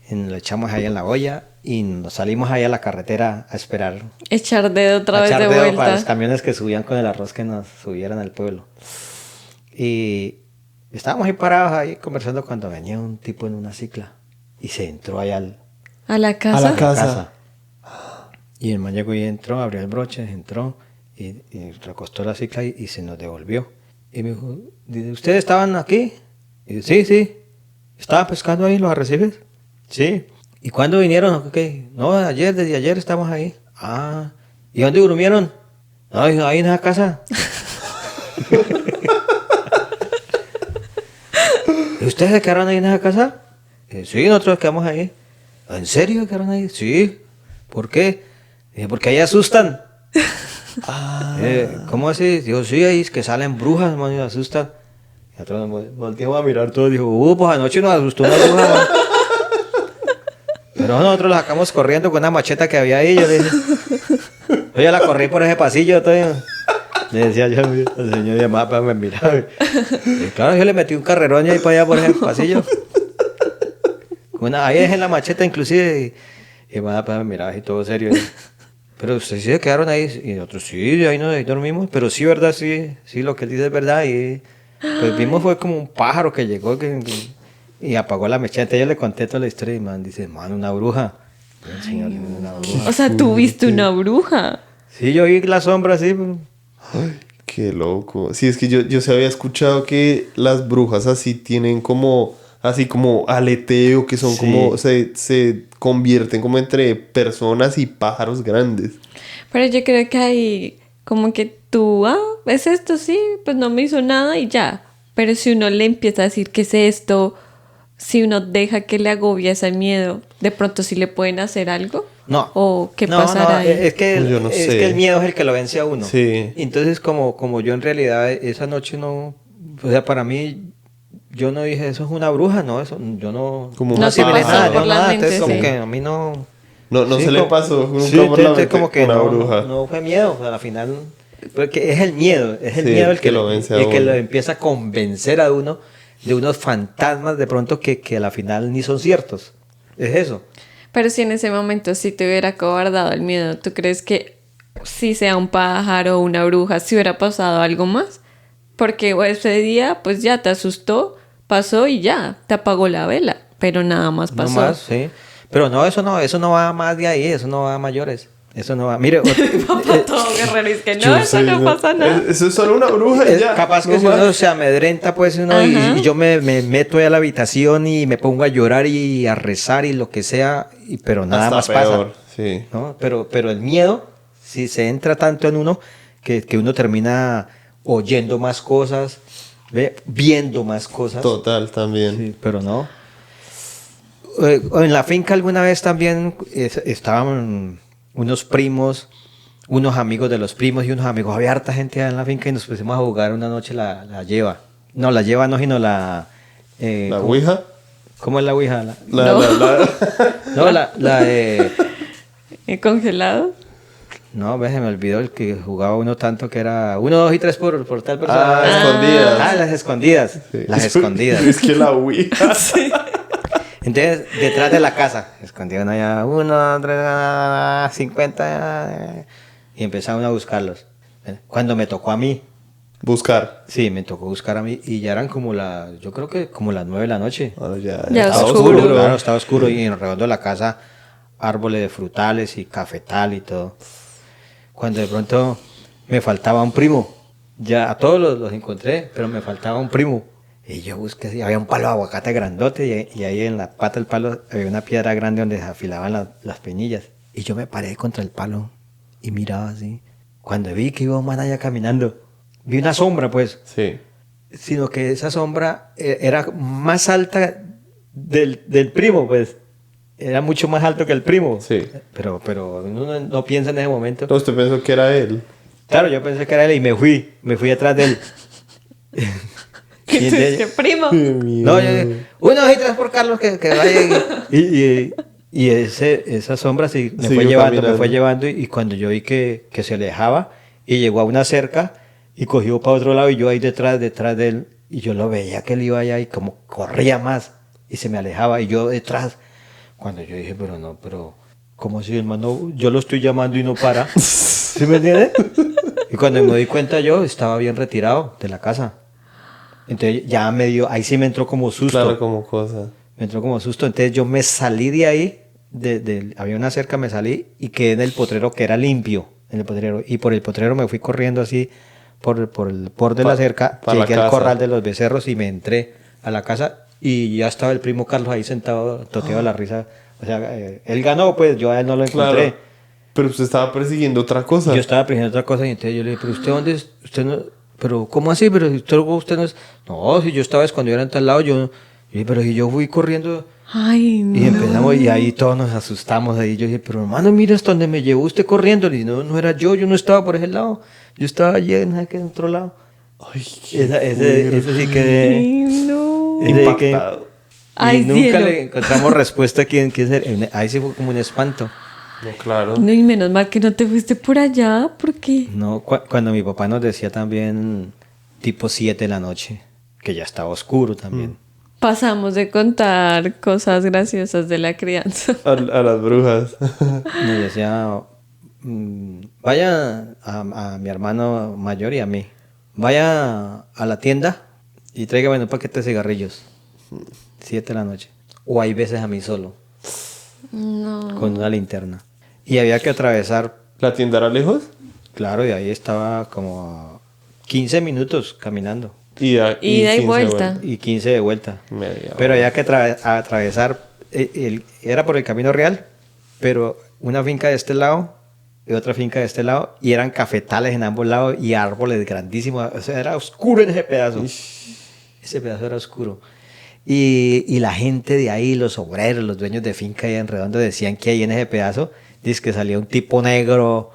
y lo echamos ahí en la olla y nos salimos ahí a la carretera a esperar. Echar dedo otra A vez echar de dedo para los vuelta. camiones que subían con el arroz que nos subieran al pueblo. Y estábamos ahí parados ahí conversando cuando venía un tipo en una cicla y se entró ahí A la A la casa. casa. Y el man llegó y entró, abrió el broche, entró y recostó la cicla y se nos devolvió. Y me dijo, dice, ¿ustedes estaban aquí? Y dice, sí. ¿Estaban pescando ahí los arrecifes? Sí. ¿Y cuándo vinieron? ¿Qué? No, ayer, desde ayer estamos ahí. Ah. ¿Y dónde durmieron? No, ahí en esa casa. ¿Y ustedes se quedaron ahí en esa casa? Sí, nosotros quedamos ahí. ¿En serio quedaron ahí? Sí. ¿Por qué? Dije, porque ahí asustan. ¿Cómo así? Dijo, sí, ahí es que salen brujas, man, y asustan. Y nosotros nos volteamos a mirar todos. Dijo, pues anoche nos asustó una bruja, man. Pero nosotros la sacamos corriendo con una macheta que había ahí. Yo le dije, yo la corrí por ese pasillo. Todavía. Le decía yo al señor de mapa, me miraba. Y claro, yo le metí un carrerón ahí para allá por ese pasillo. Ahí dejé la macheta inclusive. Y mapa me miraba y todo serio. Pero ustedes sí se quedaron ahí. Y nosotros sí, ahí nos ahí dormimos. Pero sí, verdad, sí, lo que él dice es verdad. Y pues vimos fue como un pájaro que llegó y apagó la mechita. Entonces yo le conté toda la historia y man dice, man, una bruja. Y el señor, una bruja. O sea, tú viste una bruja. Sí, yo vi la sombra así. Pues. Ay, qué loco. Sí, es que yo se había escuchado que las brujas así tienen como, así como aleteo, que son Sí. como, se convierten como entre personas y pájaros grandes. Pero yo creo que hay como que tú, ¿es esto? Sí, pues no me hizo nada y ya. Pero si uno le empieza a decir qué es esto, si uno deja que le agobie ese miedo, ¿de pronto sí le pueden hacer algo? No. ¿O qué No, pasará ahí? Es que, Yo no es sé. que el miedo es el que lo vence a uno. Sí. Entonces, como yo en realidad esa noche no... O sea, para mí, yo no dije, eso es una bruja, no, eso, yo no... Como No un te pájaro. pasó por la nada, mente, entonces como sí. que a mí no... No Sí, se le como- pasó nunca sí, por la entonces mente como que una no, bruja. no fue miedo, o sea, al final... Porque es el miedo Sí, el que lo vence a el que uno. lo empieza a convencer a uno de unos fantasmas de pronto que a la final ni son ciertos. Es eso. Pero si en ese momento sí te hubiera cobardado el miedo, ¿tú crees que si sea un pájaro o una bruja, si hubiera pasado algo más? Porque ese día, pues ya te asustó, pasó y ya, te apagó la vela, pero nada más pasó. No más, sí. Pero no, eso no va más de ahí, eso no va a mayores. Eso no va. Mire, Papá todo guerrero, es que no, Yo eso sé, no pasa nada. Eso es solo una bruja y ya. capaz que no si más. uno se amedrenta, pues uno, Ajá. y yo me meto ahí a la habitación y me pongo a llorar y a rezar y lo que sea, pero nada Hasta más peor, pasa. sí. ¿No? Pero el miedo, si se entra tanto en uno, que uno termina oyendo más cosas, viendo más cosas. Total, también. Sí, pero no. En la finca alguna vez también estaban unos primos, unos amigos de los primos y unos amigos. Había harta gente en la finca y nos pusimos a jugar una noche la lleva. No, la lleva no, sino la... ¿La ¿cómo- ouija? ¿Cómo es la ouija? No. No, la de... ¿Congelado? No, se me olvidó el que jugaba uno tanto que era 1, 2 y 3 por tal persona. Escondidas. Las escondidas. Sí. Las escondidas. Es que la ouija. Entonces, detrás de la casa, escondían allá 1, 3, 50 y empezaron a buscarlos. Cuando me tocó a mí, Buscar. sí, me tocó buscar a mí y ya eran yo creo que como las 9 de la noche. Bueno, ya Ya estaba oscuro. Claro, estaba oscuro y alrededor de la casa árboles de frutales y cafetal y todo. Cuando de pronto me faltaba un primo, ya a todos los encontré, pero me faltaba un primo. Y yo busqué así, había un palo de aguacate grandote y ahí en la pata del palo había una piedra grande donde se afilaban las peñillas. Y yo me paré contra el palo y miraba así. Cuando vi que iba un man allá caminando, vi una sombra pues, Sí. sino que esa sombra era más alta del primo pues. Era mucho más alto que el primo. Sí. Pero uno no piensa en ese momento. Entonces usted pensó que era él. Claro, yo pensé que era él y me fui atrás de él. Y entonces- ¿Qué primo? no, yo dije, 1, 2 y 3 por Carlos que vaya. Y esa sombra sí, me Siguió fue caminando. llevando y cuando yo vi que se alejaba y llegó a una cerca y cogió para otro lado y yo ahí detrás de él y yo lo veía que él iba allá y como corría más y se me alejaba y yo detrás. Cuando yo dije, pero ¿cómo así, hermano? Yo lo estoy llamando y no para. ¿Sí me entiendes? Y cuando me di cuenta yo estaba bien retirado de la casa. Entonces ya ahí sí me entró como susto. Claro, como cosa. Me entró como susto. Entonces yo me salí de ahí, había una cerca, me salí y quedé en el potrero que era limpio, en el potrero. Y por el potrero me fui corriendo así por el de la cerca, pa la llegué al casa. corral de los becerros y me entré a la casa y ya estaba el primo Carlos ahí sentado, toteado la risa. O sea, él ganó, pues yo a él no lo encontré. Claro. Pero usted estaba persiguiendo otra cosa. Yo estaba persiguiendo otra cosa y entonces yo le dije, pero usted dónde es, usted no, pero ¿cómo así? Pero usted no es, no, si yo estaba escondido en tal lado, yo dije, pero si yo fui corriendo Ay, no. y empezamos y ahí todos nos asustamos ahí, yo dije, pero hermano, mira hasta donde me llevó usted corriendo, y no era yo no estaba por ese lado, yo estaba allí en aquel otro lado. Ay, qué Ese sí que Ay, no. impactado. y Ay, nunca cielo. le encontramos respuesta a quién ser. Ahí sí fue como un espanto. No, claro. No, y menos mal que no te fuiste por allá, porque No, cuando mi papá nos decía también tipo 7 de la noche, que ya estaba oscuro también. pasamos de contar cosas graciosas de la crianza. A las brujas. Nos decía, vaya a mi hermano mayor y a mí, vaya a la tienda y tráigame un paquete de cigarrillos. 7 de la noche. O hay veces a mí solo, No. con una linterna. Y había que atravesar, ¿La tienda era lejos? claro, y ahí estaba como 15 minutos caminando. Ida y 15 vuelta. Y 15 de vuelta. Media Pero hora. había que atravesar, era por el camino real, pero una finca de este lado y otra finca de este lado, y eran cafetales en ambos lados y árboles grandísimos. O sea, era oscuro en ese pedazo. Ese pedazo era oscuro. Y la gente de ahí, los obreros, los dueños de finca ahí en Redondo, decían que ahí en ese pedazo, dice que salía un tipo negro,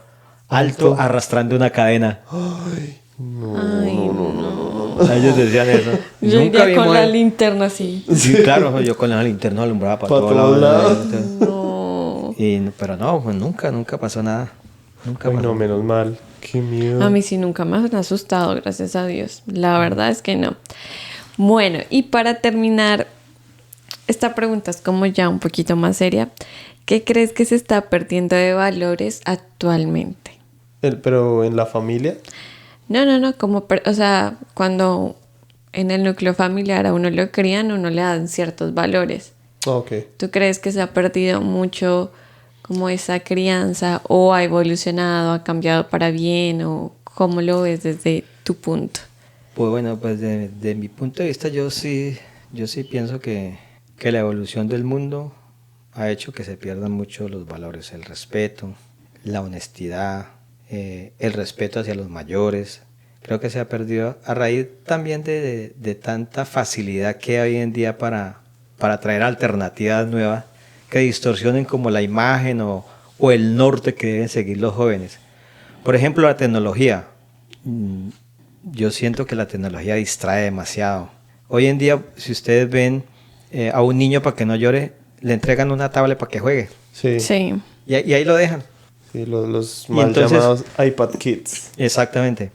alto, arrastrando una cadena. Ay, no, Ay, no, no, no, no. Ellos decían eso. Yo Nunca iría con vimos la el- linterna así. Sí, claro, yo con la linterna alumbraba para Pa' todos todos lados. lados. No. Pero no, pues nunca pasó nada. Nunca Ay, pasó. no, menos mal. Qué miedo. A mí sí nunca me han asustado, gracias a Dios. La verdad es que no. Bueno, y para terminar, esta pregunta es como ya un poquito más seria. ¿Qué crees que se está perdiendo de valores actualmente? Pero en la familia. No, o sea, cuando en el núcleo familiar a uno lo crían, uno le dan ciertos valores. Ok. ¿Tú crees que se ha perdido mucho como esa crianza o ha evolucionado, ha cambiado para bien o cómo lo ves desde tu punto? Pues bueno, pues de mi punto de vista yo sí pienso que la evolución del mundo ha hecho que se pierdan mucho los valores, el respeto, la honestidad, el respeto hacia los mayores. Creo que se ha perdido a raíz también de tanta facilidad que hay hoy en día para traer alternativas nuevas que distorsionen como la imagen o el norte que deben seguir los jóvenes. Por ejemplo, la tecnología. Yo siento que la tecnología distrae demasiado. Hoy en día, si ustedes ven a un niño para que no llore, le entregan una tablet para que juegue. Sí. Sí. Y ahí lo dejan. Sí, los Y mal entonces- llamados iPad Kids. Exactamente.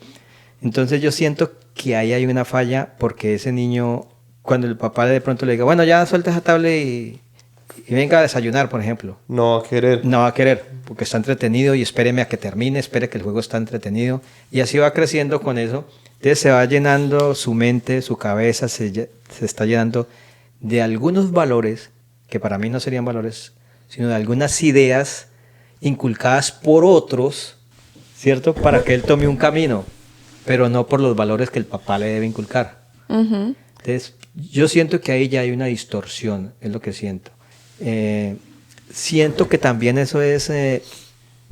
Entonces yo siento que ahí hay una falla porque ese niño, cuando el papá de pronto le diga, bueno, ya suelta esa tablet y venga a desayunar, por ejemplo. No va a querer. No va a querer, porque está entretenido y espéreme a que termine, espere que el juego está entretenido. Y así va creciendo con eso. Entonces se va llenando su mente, su cabeza, se está llenando de algunos valores, que para mí no serían valores, sino de algunas ideas inculcadas por otros, ¿cierto? Para que él tome un camino, pero no por los valores que el papá le debe inculcar. Ujú. Entonces, yo siento que ahí ya hay una distorsión, es lo que siento. Siento que también eso es,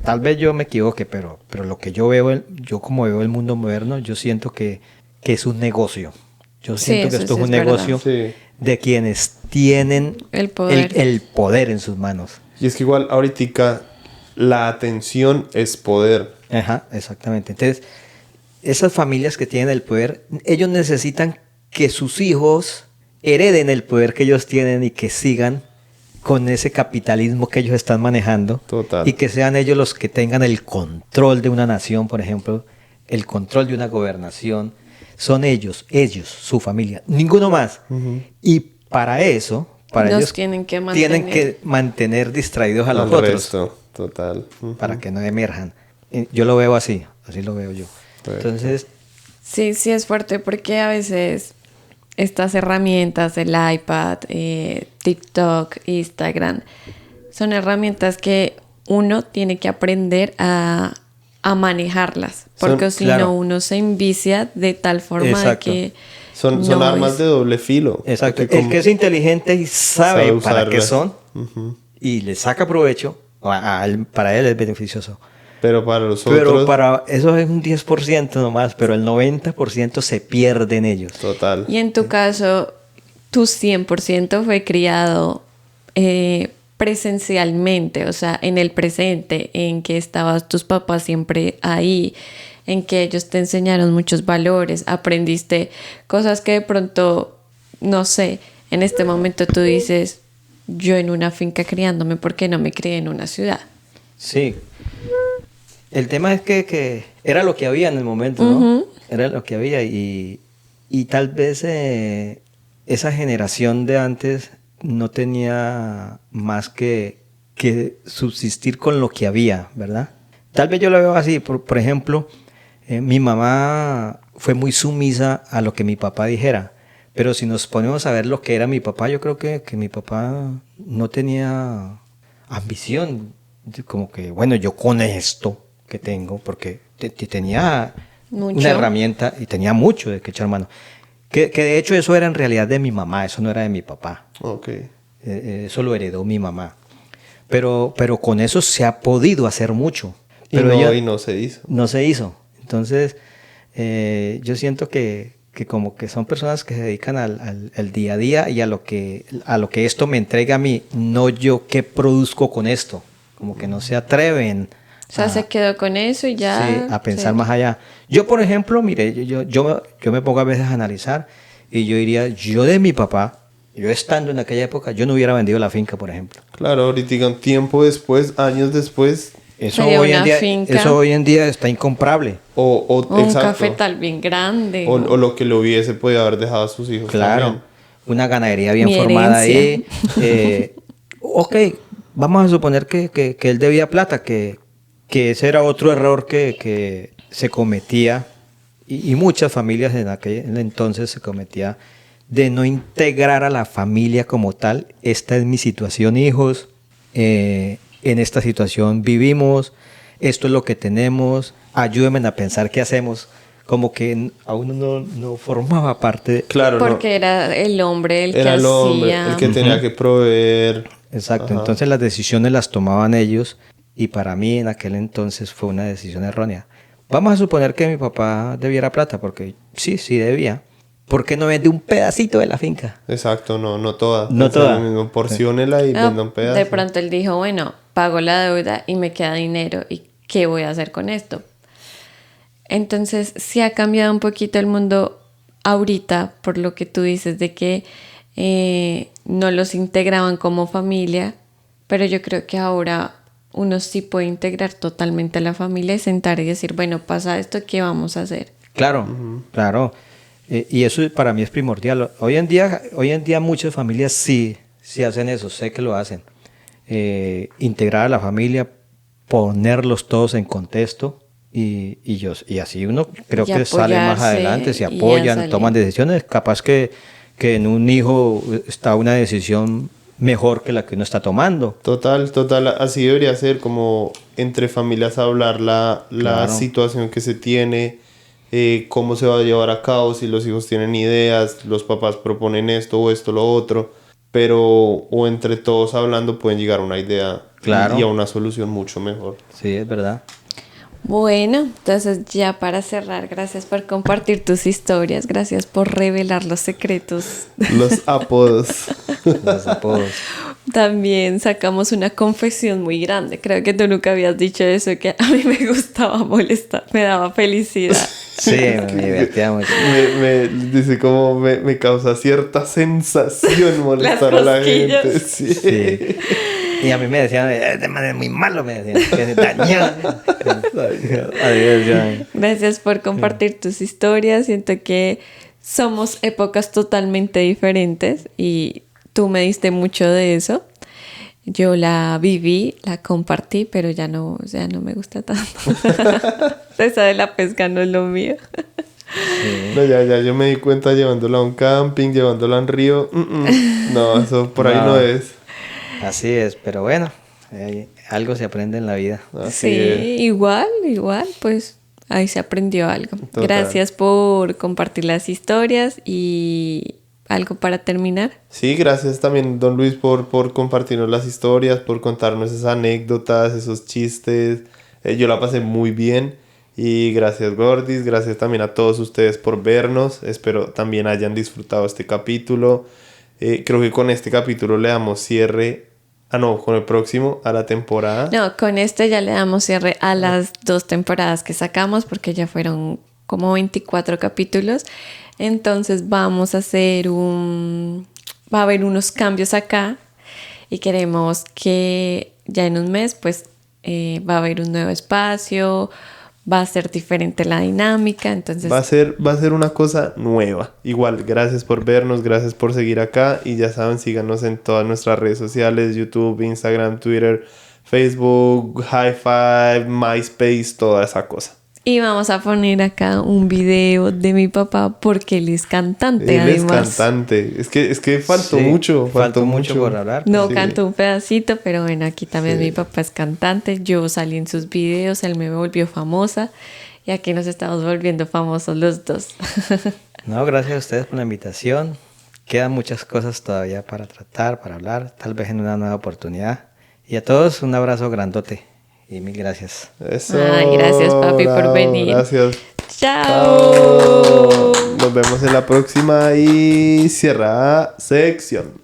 tal vez yo me equivoque, pero lo que yo veo, yo como veo el mundo moderno, yo siento que es un negocio. Yo Sí, siento que eso esto sí es un es verdad. negocio Sí. de quienes tienen El poder. el poder en sus manos. Y es que igual ahorita la atención es poder. Ajá, exactamente. Entonces, esas familias que tienen el poder, ellos necesitan que sus hijos hereden el poder que ellos tienen y que sigan con ese capitalismo que ellos están manejando. Total. Y que sean ellos los que tengan el control de una nación, por ejemplo, el control de una gobernación. Son ellos, su familia, ninguno más. Y para eso, para Nos ellos tienen que tienen que mantener distraídos a los Al otros resto, total. para que no emerjan. Yo lo veo así lo veo yo. Perfecto. Entonces, Sí, sí es fuerte porque a veces estas herramientas, el iPad, TikTok, Instagram, son herramientas que uno tiene que aprender a manejarlas, porque si claro. no uno se envicia de tal forma Exacto. de que Son no armas es- de doble filo. exacto. Porque El que es inteligente y sabe sabe para qué usarlas. son Ujú. y le saca provecho, para él es beneficioso. Pero para los Pero otros, para eso es un 10% nomás, pero el 90% se pierde en ellos. total. Y en tu caso, tu 100% fue criado presencialmente, o sea, en el presente, en que estabas tus papás siempre ahí, en que ellos te enseñaron muchos valores, aprendiste cosas que de pronto, no sé, en este momento tú dices, yo en una finca criándome, ¿por qué no me crié en una ciudad? Sí. El tema es que era lo que había en el momento, ¿no? Ujú. Era lo que había y tal vez esa generación de antes no tenía más que subsistir con lo que había, ¿verdad? Tal vez yo lo veo así, por ejemplo, mi mamá fue muy sumisa a lo que mi papá dijera, pero si nos ponemos a ver lo que era mi papá, yo creo que mi papá no tenía ambición, como que, bueno, yo con esto que tengo, porque tenía Mucho. una herramienta y tenía mucho de que echar mano. Que de hecho eso era en realidad de mi mamá, eso no era de mi papá. Ok. Eso lo heredó mi mamá. Pero con eso se ha podido hacer mucho. Pero Y no se hizo. no se hizo. Entonces, yo siento que como que son personas que se dedican al día a día y a lo que esto me entrega a mí, no yo qué produzco con esto. Como que no se atreven O sea, se quedó con eso y ya... sí, a pensar se- más allá. Yo, por ejemplo, mire, yo me pongo a veces a analizar y yo diría, yo de mi papá, yo estando en aquella época, yo no hubiera vendido la finca, por ejemplo. Claro, ahorita un tiempo después, años después, Eso Sería hoy, en una día, finca. eso hoy en día está incomprable. o Un exacto, cafetal bien grande. o lo que le hubiese podido haber dejado a sus hijos. Claro, también. una ganadería bien Mi formada herencia. ahí. Ok, vamos a suponer que él debía plata, que ese era otro error que se cometía, y muchas familias en aquel entonces se cometía, de no integrar a la familia como tal. Esta es mi situación, hijos, en esta situación vivimos, esto es lo que tenemos, ayúdenme a pensar qué hacemos. Como que a uno no formaba parte. Claro, Porque era el hombre el que era el hombre hacía. el que tenía que proveer. Exacto, Ajá. entonces las decisiones las tomaban ellos y para mí en aquel entonces fue una decisión errónea. Vamos a suponer que mi papá debiera plata, porque sí debía. ¿Por qué no vende un pedacito de la finca? Exacto, no toda. No Pensaba toda. lo mismo, porciónela y No, venda un pedazo. de pronto él dijo, bueno, pago la deuda y me queda dinero. ¿Y qué voy a hacer con esto? Entonces, sí ha cambiado un poquito el mundo ahorita, por lo que tú dices de que no los integraban como familia, pero yo creo que ahora uno sí puede integrar totalmente a la familia y sentar y decir, bueno, pasa esto, ¿qué vamos a hacer? Claro, claro. Y eso para mí es primordial. Hoy en día muchas familias sí hacen eso, sé que lo hacen. Integrar a la familia, ponerlos todos en contexto y así uno creo Y que sale más apoyarse adelante, se y a apoyan, salir. toman decisiones. Capaz que en un hijo está una decisión mejor que la que uno está tomando. Total, así debería ser como entre familias hablar la Claro. situación que se tiene, cómo se va a llevar a cabo, si los hijos tienen ideas, los papás proponen esto o esto, lo otro, pero o entre todos hablando pueden llegar a una idea Claro. y a una solución mucho mejor. Sí, es verdad. Bueno, entonces ya para cerrar, gracias por compartir tus historias, gracias por revelar los secretos. Los apodos. Los apodos. También sacamos una confesión muy grande. Creo que tú nunca habías dicho eso, que a mí me gustaba molestar, me daba felicidad. Sí, me divertía mucho. Dice como me causa cierta sensación molestar a la cosquillas. gente. Sí. Sí. Y a mí me decían, de manera muy malo, me decían, que se dañó. Adiós, Joan. Gracias por compartir tus historias. Siento que somos épocas totalmente diferentes y tú me diste mucho de eso. Yo la viví, la compartí, pero ya no me gusta tanto. Esa de la pesca no es lo mío. No, ya, yo me di cuenta llevándola a un camping, llevándola a un río. No, eso por ahí no es. Así es, pero bueno, algo se aprende en la vida. Así Sí, es. igual, pues ahí se aprendió algo. Total. Gracias por compartir las historias y algo para terminar. Sí, gracias también, don Luis, por compartirnos las historias, por contarnos esas anécdotas, esos chistes. Yo la pasé muy bien. Y gracias, Gordis. Gracias también a todos ustedes por vernos. Espero también hayan disfrutado este capítulo. Creo que con este capítulo le damos cierre. Con el próximo, a la temporada. No, con este ya le damos cierre a las 2 temporadas que sacamos porque ya fueron como 24 capítulos. Entonces vamos a hacer va a haber unos cambios acá y queremos que ya en un mes pues va a haber un nuevo espacio, va a ser diferente la dinámica, entonces... Va a ser una cosa nueva. Igual, gracias por vernos, gracias por seguir acá. Y ya saben, síganos en todas nuestras redes sociales, YouTube, Instagram, Twitter, Facebook, Hi-Fi, MySpace, toda esa cosa. Y vamos a poner acá un video de mi papá porque él es cantante, Él es además. cantante. Es que faltó Sí, mucho. faltó mucho por hablar. No Sí. canto un pedacito, pero bueno, aquí también Sí. mi papá es cantante. Yo salí en sus videos, él me volvió famosa y aquí nos estamos volviendo famosos los dos. No, gracias a ustedes por la invitación. Quedan muchas cosas todavía para tratar, para hablar, tal vez en una nueva oportunidad. Y a todos un abrazo grandote y mil gracias. Eso. Ay, gracias, papi, por venir. Gracias. ¡Chao! Nos vemos en la próxima y cierra sección.